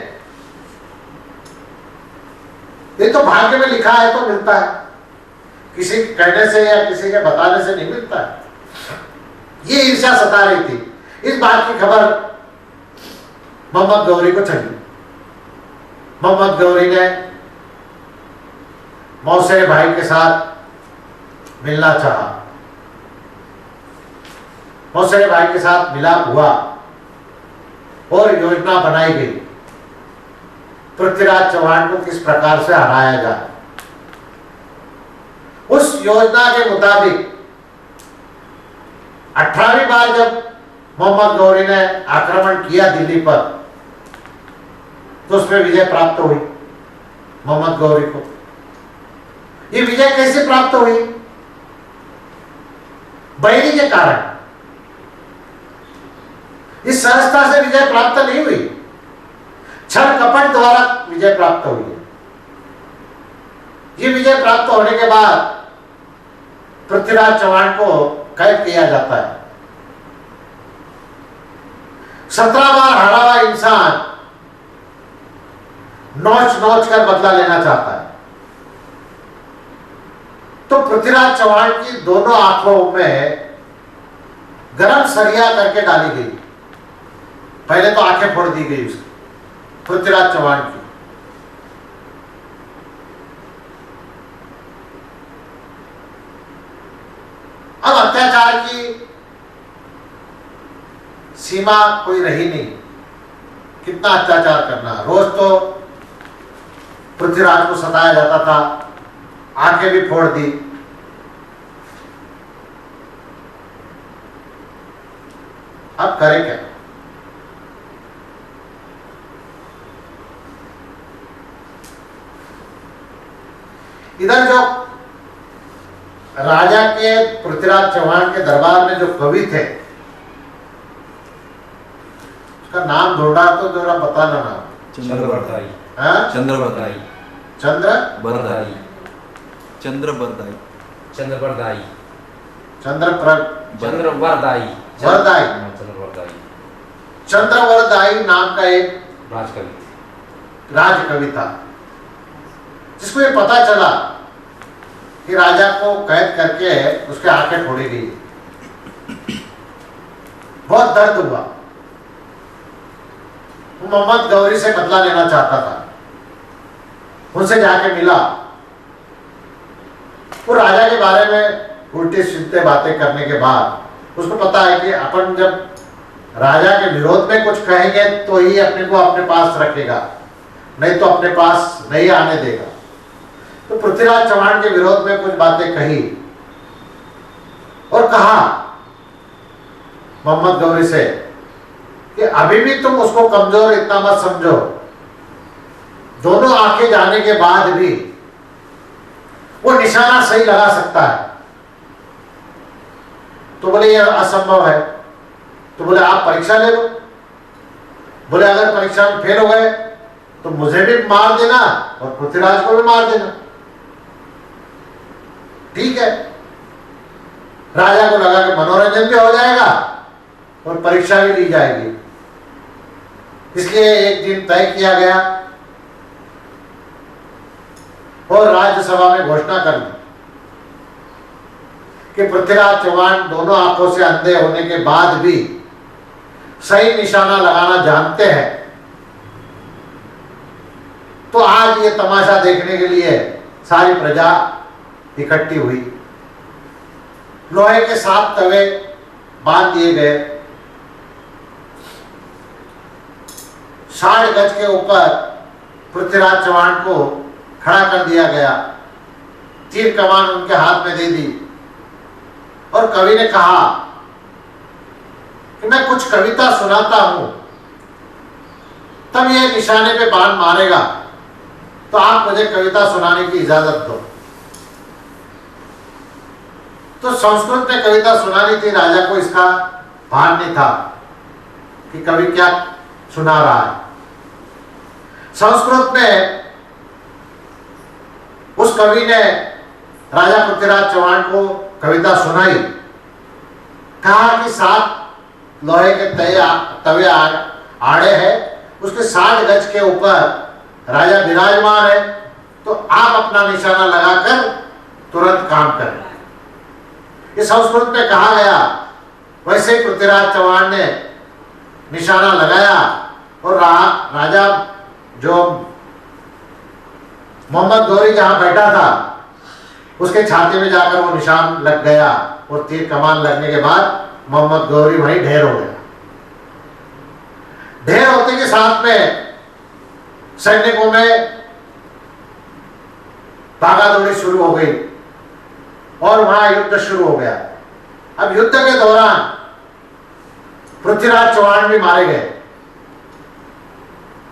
ये तो भाग्य में लिखा है तो मिलता है, किसी कहने से या किसी के बताने से नहीं मिलता है। ये ईर्ष्या सता रही थी। इस बात की खबर मोहम्मद गौरी को चली। मोहम्मद गौरी ने मौसेरे भाई के साथ मिलना चाहा। मौसेरे भाई के साथ मिलाप हुआ और योजना बनाई गई पृथ्वीराज चौहान को किस प्रकार से हराया जाए। उस योजना के मुताबिक 18वीं बार जब मोहम्मद गौरी ने आक्रमण किया दिल्ली पर, तो उसमें विजय प्राप्त हुई मोहम्मद गौरी को। ये विजय कैसे प्राप्त हुई? बहनी के कारण। इस सहजता से विजय प्राप्त नहीं हुई, छल कपट द्वारा विजय प्राप्त हुई है। ये विजय प्राप्त होने के बाद पृथ्वीराज चौहान को कैद किया जाता है। 17 बार हारा हुआ इंसान नोच नोच कर बदला लेना चाहता है। तो पृथ्वीराज चौहान की दोनों आंखों में गरम सरिया करके डाली गई। पहले तो आंखें फोड़ दी गई उसकी, पृथ्वीराज चौहान की। सीमा कोई रही नहीं। कितना अत्याचार करना, रोज तो पृथ्वीराज को सताया जाता था, आंखें भी फोड़ दी। अब करे क्या? इधर जो राजा के पृथ्वीराज चौहान के दरबार में जो कवि थे, उसका नाम ढूंढा तो जरा बताना नाम। चंद्रबरदाई। हाँ? चंद्रबरदाई। चंद्रबरदाई। चंद्रबरदाई। चंद्रबरदाई। चंद्रबरदाई। चंद्रबरदाई। चंद्रबरदाई नाम का एक राजकवि था, जिसको ये पता चला कि राजा को कैद करके उसके आंखें फोड़ी गई। बहुत दर्द हुआ। वो मोहम्मद गौरी से बदला लेना चाहता था, उनसे जाके मिला। वो राजा के बारे में उल्टी सीधे बातें करने के बाद उसको पता है कि अपन जब राजा के विरोध में कुछ कहेंगे तो ही अपने को अपने पास रखेगा, नहीं तो अपने पास नहीं आने देगा। तो पृथ्वीराज चौहान के विरोध में कुछ बातें कही और कहा मोहम्मद गौरी से कि अभी भी तुम उसको कमजोर इतना मत समझो, दोनों आंखें जाने के बाद भी वो निशाना सही लगा सकता है। तो बोले ये असंभव है। तो बोले आप परीक्षा ले लो। बोले अगर परीक्षा में फेल हो गए तो मुझे भी मार देना और पृथ्वीराज को भी मार देना। ठीक है। राजा को लगा कि मनोरंजन भी हो जाएगा और परीक्षा भी ली जाएगी। इसलिए एक दिन तय किया गया और राज्यसभा में घोषणा कर दी कि पृथ्वीराज चौहान दोनों आंखों से अंधे होने के बाद भी सही निशाना लगाना जानते हैं। तो आज ये तमाशा देखने के लिए सारी प्रजा इकट्ठी हुई। लोहे के 7 तवे बांध दिए गए। 60 गज के ऊपर पृथ्वीराज चौहान को खड़ा कर दिया गया। तीर कमान उनके हाथ में दे दी और कवि ने कहा कि मैं कुछ कविता सुनाता हूं, तब ये निशाने पे बाण मारेगा तो आप मुझे कविता सुनाने की इजाजत दो। तो संस्कृत में कविता सुनानी थी। राजा को इसका भान नहीं था कि कवि क्या सुना रहा है। संस्कृत में उस कवि ने राजा पृथ्वीराज चौहान को कविता सुनाई। कहा कि 7 लोहे के तवे आड़े हैं, उसके 60 गज के ऊपर राजा विराजमान है, तो आप अपना निशाना लगाकर तुरंत काम करें। ये संस्कृत में कहा गया। वैसे ही पृथ्वीराज चौहान ने निशाना लगाया और राजा जो मोहम्मद गौरी जहां बैठा था उसके छाती में जाकर वो निशान लग गया और तीर कमान लगने के बाद मोहम्मद गौरी वहीं ढेर हो गया। ढेर होते के साथ में सैनिकों में भागा दौड़ी शुरू हो गई और वहां युद्ध शुरू हो गया। अब युद्ध के दौरान पृथ्वीराज चौहान भी मारे गए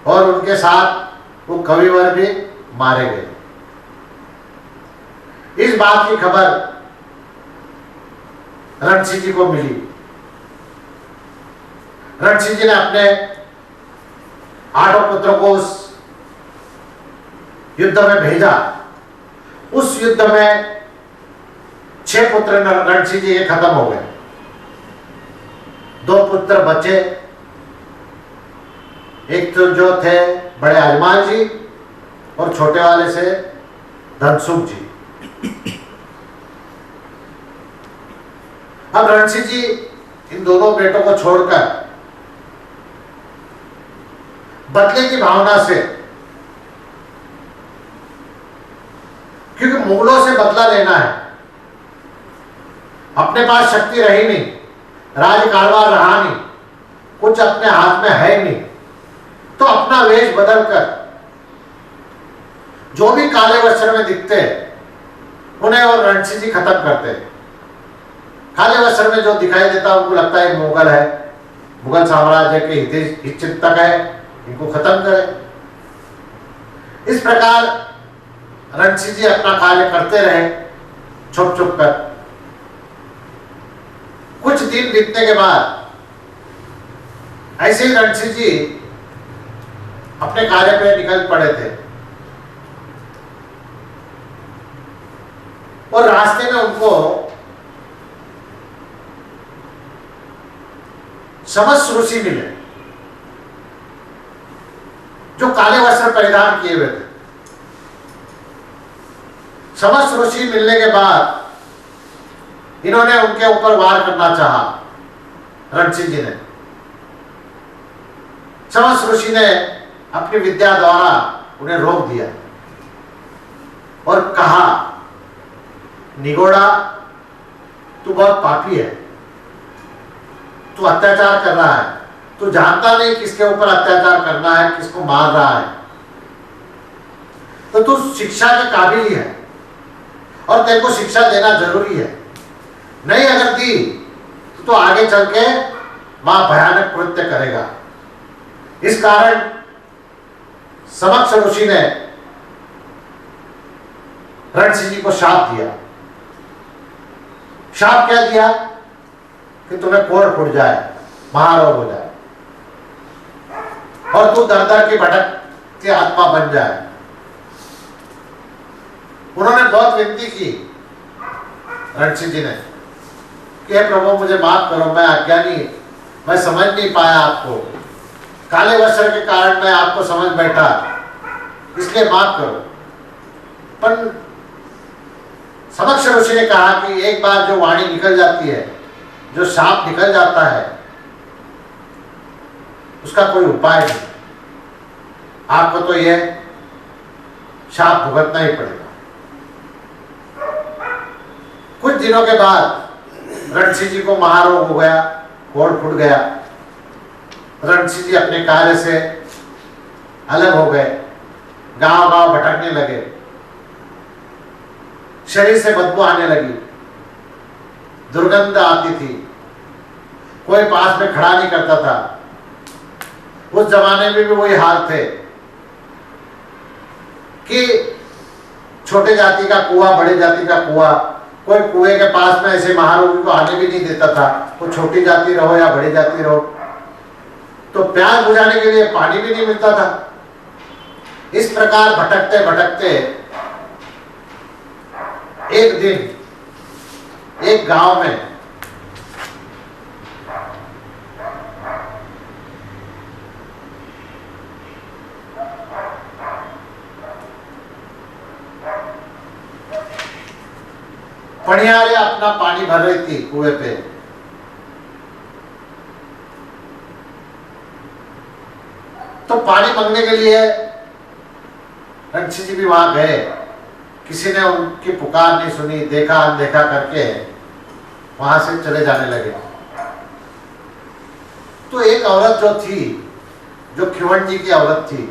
और उनके साथ वो कविवर भी मारे गए। इस बात की खबर रणसिंह जी को मिली। रणसिंह जी ने अपने 8 पुत्रों को उस युद्ध में भेजा। उस युद्ध में 6 पुत्र रणसिंह जी के खत्म हो गए। 2 पुत्र बचे। एक तो जो थे बड़े अजमान जी और छोटे वाले से धनसुख जी। अब रणसिंह जी इन दोनों बेटों को छोड़कर बदले की भावना से, क्योंकि मुगलों से बदला लेना है, अपने पास शक्ति रही नहीं, राज कारभार रहा नहीं, कुछ अपने हाथ में है नहीं, तो अपना वेश बदलकर जो भी काले वस्त्र में दिखते उन्हें और रणसिंह जी खत्म करते। काले वस्त्र में जो दिखाई देता उनको लगता है मुगल है, मुगल साम्राज्य के हितचिंतक है, इनको खत्म करें। इस प्रकार रणसिंह जी अपना कार्य करते रहे छुप छुप कर। कुछ दिन बीतने के बाद ऐसे ही रणसिंह जी अपने कार्य पे निकल पड़े थे और रास्ते में उनको समस्त ऋषि मिले जो काले वस्त्र परिधान किए हुए थे। समस्त ऋषि मिलने के बाद इन्होंने उनके ऊपर वार करना चाहा रणसिंह जी ने। समस्त ऋषि ने अपनी विद्या द्वारा उन्हें रोक दिया और कहा, निगोड़ा तू बहुत पापी है, तू अत्याचार कर रहा है, तू जानता नहीं किसके ऊपर अत्याचार करना है, किसको मार रहा है, तो तू शिक्षा के काबिल ही है और तेरे को शिक्षा देना जरूरी है। नहीं अगर दी तो आगे चल के मां भयानक कृत्य करेगा। इस कारण समक्ष ऋषि ने रणसिंह जी को शाप दिया। शाप क्या दिया कि तुम्हें कोढ़ फूट जाए, महारोग हो जाए और तू दर दर की भटकती आत्मा बन जाए। उन्होंने बहुत विनती की रणसिंह जी ने कि हे प्रभु मुझे माफ करो, मैं अज्ञानी, मैं समझ नहीं पाया आपको, काले वस्त्र के कारण मैं आपको समझ बैठा, इसलिए माफ करो। पर समक्ष ऋषि ने कहा कि एक बार जो वाणी निकल जाती है, जो शाप निकल जाता है, उसका कोई उपाय नहीं, आपको तो यह शाप भुगतना ही पड़ेगा। कुछ दिनों के बाद रणसिंह जी को महारोग हो गया, कोढ़ फूट गया। रणसिंह जी अपने कार्य से अलग हो गए, गांव गांव भटकने लगे, शरीर से बदबू आने लगी, दुर्गंध आती थी, कोई पास में खड़ा नहीं करता था। उस जमाने में भी वही हाल थे कि छोटे जाति का कुआं, बड़े जाति का कुआं, कोई कुएं के पास में ऐसे महारोगी को आने भी नहीं देता था। वो छोटी जाति रहो या बड़ी जाति रहो, तो प्यास बुझाने के लिए पानी भी नहीं मिलता था। इस प्रकार भटकते भटकते एक दिन एक गांव में पनियारे अपना पानी भर रही थी कुएं पे। तो पानी मांगने के लिए रणसिंह जी भी वहां गए। किसी ने उनकी पुकार नहीं सुनी, देखा अनदेखा करके वहां से चले जाने लगे। तो एक औरत जो थी, जो खिवट जी की औरत थी,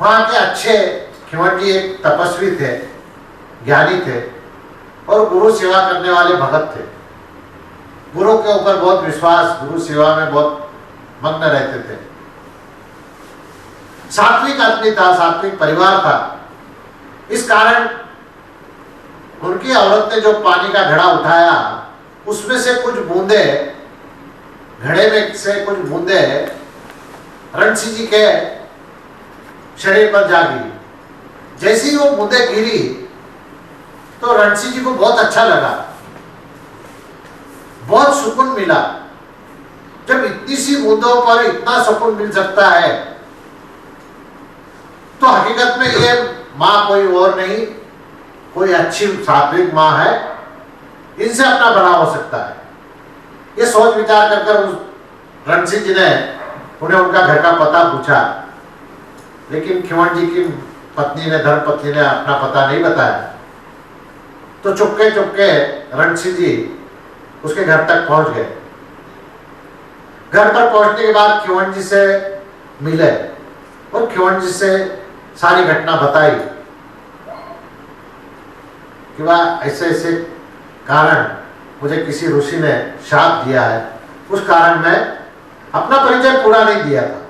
वहां के अच्छे खिवट जी एक तपस्वी थे, ज्ञानी थे और गुरु सेवा करने वाले भगत थे। गुरु के ऊपर बहुत विश्वास, गुरु सेवा में बहुत मग्न रहते थे। सात्विक आदमी था, सात्विक परिवार था। इस कारण उनकी औरत ने जो पानी का घड़ा उठाया, उसमें से कुछ बूंदे, घड़े में से कुछ बूंदे रणसिंह जी के शरीर पर जा गिरी। जैसे ही वो बूंदे गिरी तो रणसिंह जी को बहुत अच्छा लगा, बहुत सुकून मिला। जब इतनी सी बूंदों पर इतना सुकून मिल सकता है तो हकीकत में ये माँ कोई और नहीं, कोई अच्छी सात्विक माँ है, इनसे अपना भला हो सकता है। ये सोच विचार कर कर उस रणसिंह जी ने उन्हें उनका घर का पता पूछा, लेकिन खिवट जी की पत्नी ने, धर्मपत्नी ने अपना पता नहीं बताया। तो चुपके चुपके रणसिंह जी उसके घर तक पहुंच गए घर पर पहुंचने के बाद खिवन जी से मिले और खिवन जी से सारी घटना बताई कि वह ऐसे ऐसे कारण मुझे किसी ऋषि ने शाप दिया है, उस कारण मैं अपना परिचय पूरा नहीं दिया था,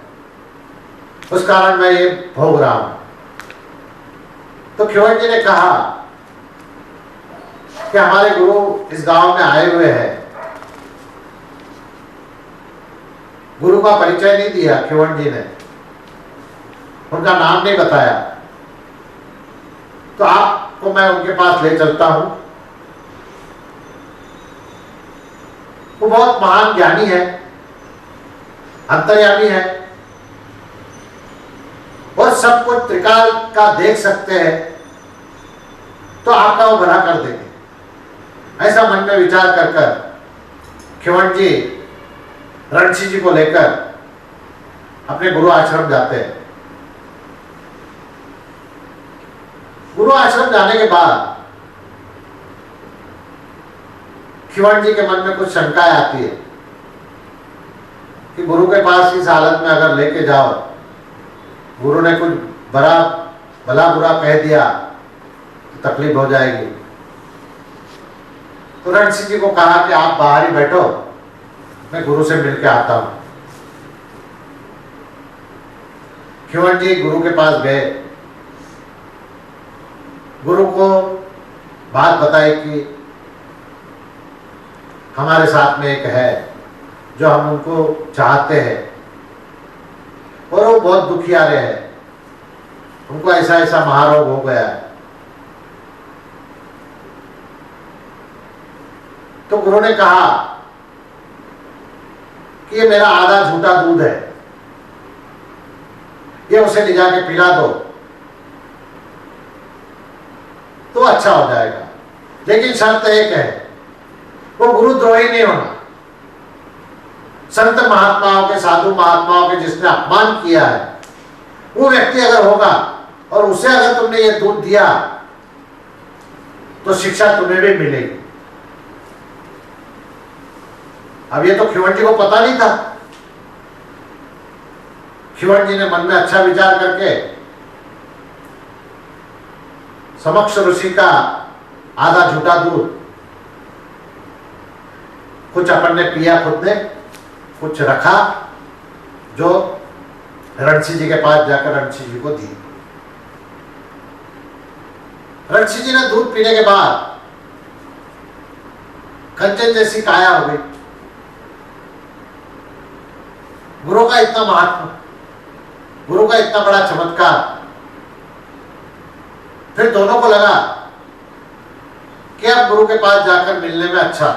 उस कारण मैं ये भोग रहा हूं। तो खिवन जी ने कहा कि हमारे गुरु इस गांव में आए हुए हैं। गुरु का परिचय नहीं दिया खिवन जी ने, उनका नाम नहीं बताया। तो आपको मैं उनके पास ले चलता हूं। वो बहुत महान ज्ञानी है, अंतर्यामी है और सब कुछ त्रिकाल का देख सकते हैं, तो आपका वो भला कर देंगे। ऐसा मन में विचार कर कर खिवन जी रणसी जी को लेकर अपने गुरु आश्रम जाते हैं। गुरु आश्रम जाने के बाद खिवन जी के मन में कुछ शंकाएं आती है कि गुरु के पास इस हालत में अगर लेके जाओ, गुरु ने कुछ भला बुरा कह दिया तो तकलीफ हो जाएगी। तो रणसी जी को कहा कि आप बाहर ही बैठो, मैं गुरु से मिलकर आता हूं। खिवन जी गुरु के पास गए, गुरु को बात बताई कि हमारे साथ में एक है जो हम उनको चाहते हैं और वो बहुत दुखियारे हैं, उनको ऐसा ऐसा महारोग हो गया है। तो गुरु ने कहा कि ये मेरा आधा झूठा दूध है, ये उसे ले जाके पिला दो तो अच्छा हो जाएगा, लेकिन शर्त एक है, वो गुरुद्रोही नहीं होना। संत महात्माओं के, साधु महात्माओं के जिसने अपमान किया है, वो व्यक्ति अगर होगा और उसे अगर तुमने ये दूध दिया तो शिक्षा तुम्हें भी मिलेगी। अब ये तो खिवन जी को पता नहीं था। खिवन जी ने मन में अच्छा विचार करके समक्ष ऋषि का आधा झूठा दूध कुछ अपन ने पिया, खुद ने कुछ रखा, जो रणसी जी के पास जाकर रणसी जी को दी। रणसी जी ने दूध पीने के बाद कंचन जैसी काया हो गई। गुरु का इतना महात्मा, गुरु का इतना बड़ा चमत्कार। फिर दोनों को लगा कि अब गुरु के पास जाकर मिलने में अच्छा।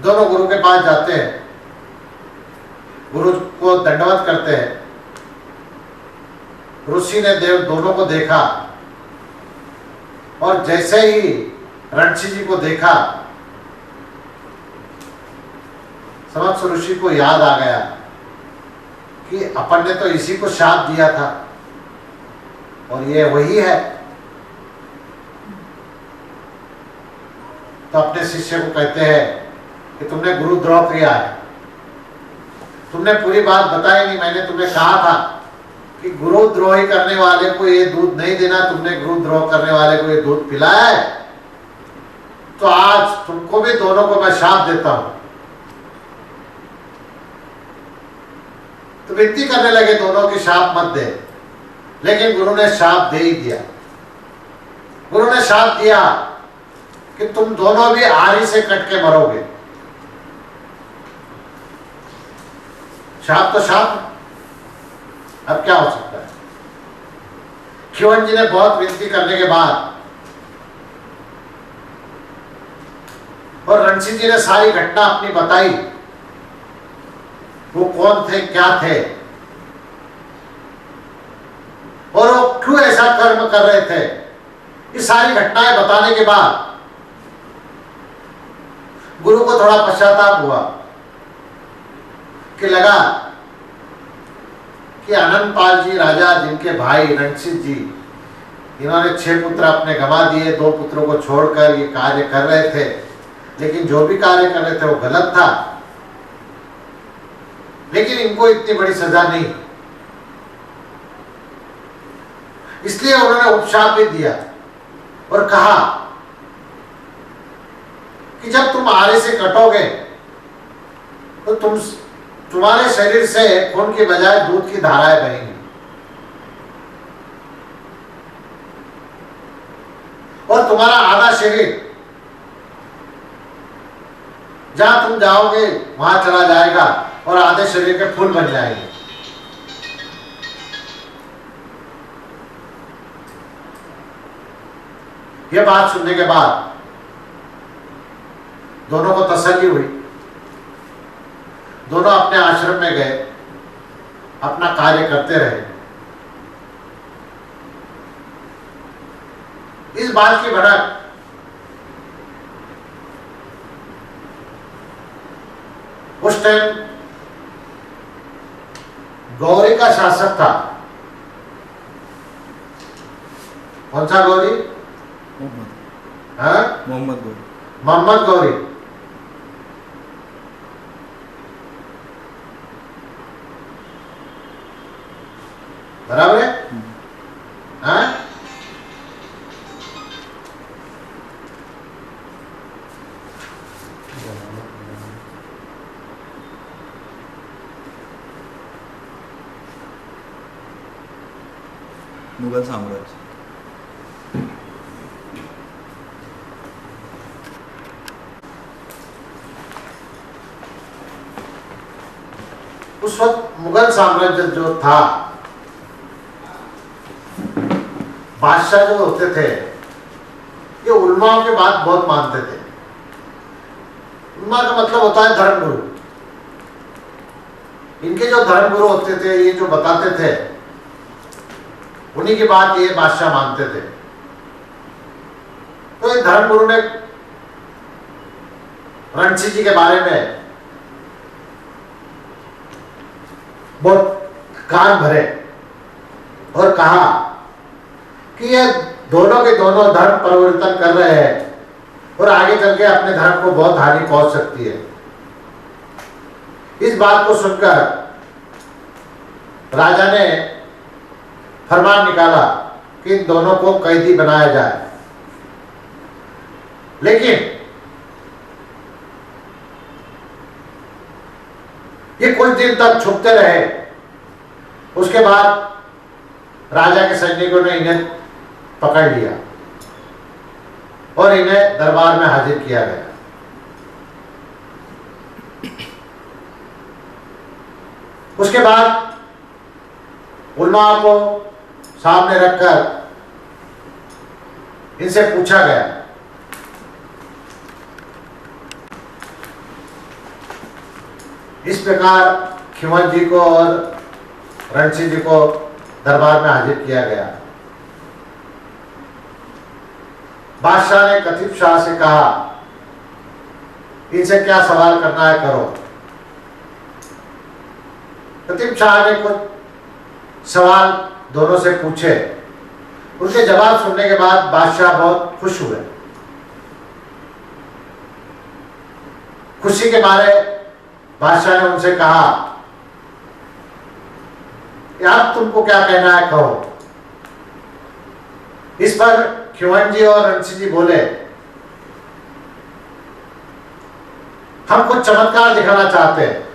दोनों गुरु के पास जाते हैं, गुरु को दंडवत करते हैं। ऋषि ने देव दोनों को देखा और जैसे ही रणसी जी को देखा, समक्ष ऋषि को याद आ गया कि अपन ने तो इसी को शाप दिया था और ये वही है। तो अपने शिष्य को कहते हैं कि तुमने गुरुद्रोह किया है, तुमने पूरी बात बताई नहीं। मैंने तुम्हें कहा था कि गुरुद्रोही करने वाले को ये दूध नहीं देना, तुमने गुरुद्रोह करने वाले को ये दूध पिलाया है, तो आज तुमको भी दोनों को मैं शाप देता हूं। तो विनती करने लगे दोनों की शाप मत दे, लेकिन गुरु ने शाप दे ही दिया। गुरु ने शाप दिया कि तुम दोनों भी आरी से कट के मरोगे। शाप तो शाप, अब क्या हो सकता है। खिवन जी ने बहुत विनती करने के बाद और रणसी जी ने सारी घटना अपनी बताई, वो कौन थे, क्या थे और वो क्यों ऐसा कर्म कर रहे थे। ये सारी घटनाएं बताने के बाद गुरु को थोड़ा पश्चाताप हुआ कि लगा कि अनंतपाल जी राजा, जिनके भाई रणसिद्ध जी, इन्होंने 6 पुत्र अपने गंवा दिए, 2 पुत्रों को छोड़कर ये कार्य कर रहे थे, लेकिन जो भी कार्य कर रहे थे वो गलत था। लेकिन इनको इतनी बड़ी सजा नहीं, इसलिए उन्होंने उपशाप भी दिया और कहा कि जब तुम आरे से कटोगे तो तुम्हारे शरीर से खून की बजाय दूध की धाराएं बहेंगी और तुम्हारा आधा शरीर जहां तुम जाओगे वहां चला जाएगा और आधे शरीर के फूल बन जाएंगे। यह बात सुनने के बाद दोनों को तसल्ली हुई, दोनों अपने आश्रम में गए, अपना कार्य करते रहे। इस बात की भनक उस टाइम गौरी का शासक था। कौन सा गौरी? मोहम्मद गौरी। मोहम्मद गौरी। बराबर है? हाँ? मुगल साम्राज्य। उस वक्त मुगल साम्राज्य जो था, बादशाह जो होते थे ये उलमाओं की बात बहुत मानते थे। उलमा का मतलब होता है धर्मगुरु। इनके जो धर्मगुरु होते थे, ये जो बताते थे, उन्हीं की बात ये बादशाह मानते थे। तो ये धर्मगुरु ने रणसी जी के बारे में बहुत कान भरे और कहा कि ये दोनों के दोनों धर्म परिवर्तन कर रहे हैं और आगे चल के अपने धर्म को बहुत हानि पहुंच सकती है। इस बात को सुनकर राजा ने फरमान निकाला कि इन दोनों को कैदी बनाया जाए। लेकिन ये कुछ दिन तक छुपते रहे। उसके बाद राजा के सैनिकों ने इन्हें पकड़ लिया और इन्हें दरबार में हाजिर किया गया। उसके बाद उलमा को सामने रखकर इनसे पूछा गया इस प्रकार खिमन जी को और रणसी जी को दरबार में हाजिर किया गया। बादशाह ने कतीब शाह से कहा, इनसे क्या सवाल करना है करो। कतीब शाह ने कुछ सवाल दोनों से पूछे। उनके जवाब सुनने के बाद बादशाह बहुत खुश हुए। खुशी के मारे बादशाह ने उनसे कहा, यार तुमको क्या कहना है कहो। इस पर खिमन जी और रणसी जी बोले, हम कुछ चमत्कार दिखाना चाहते हैं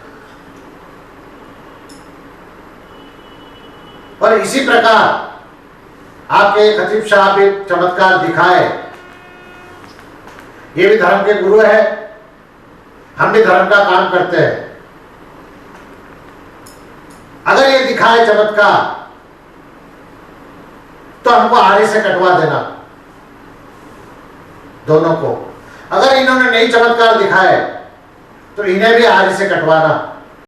और इसी प्रकार आपके खतीब शाह भी चमत्कार दिखाए। ये भी धर्म के गुरु है, हम भी धर्म का काम करते हैं। अगर ये दिखाए चमत्कार तो हमको आरे से कटवा देना दोनों को। अगर इन्होंने नहीं चमत्कार दिखाए तो इन्हें भी आरे से कटवाना।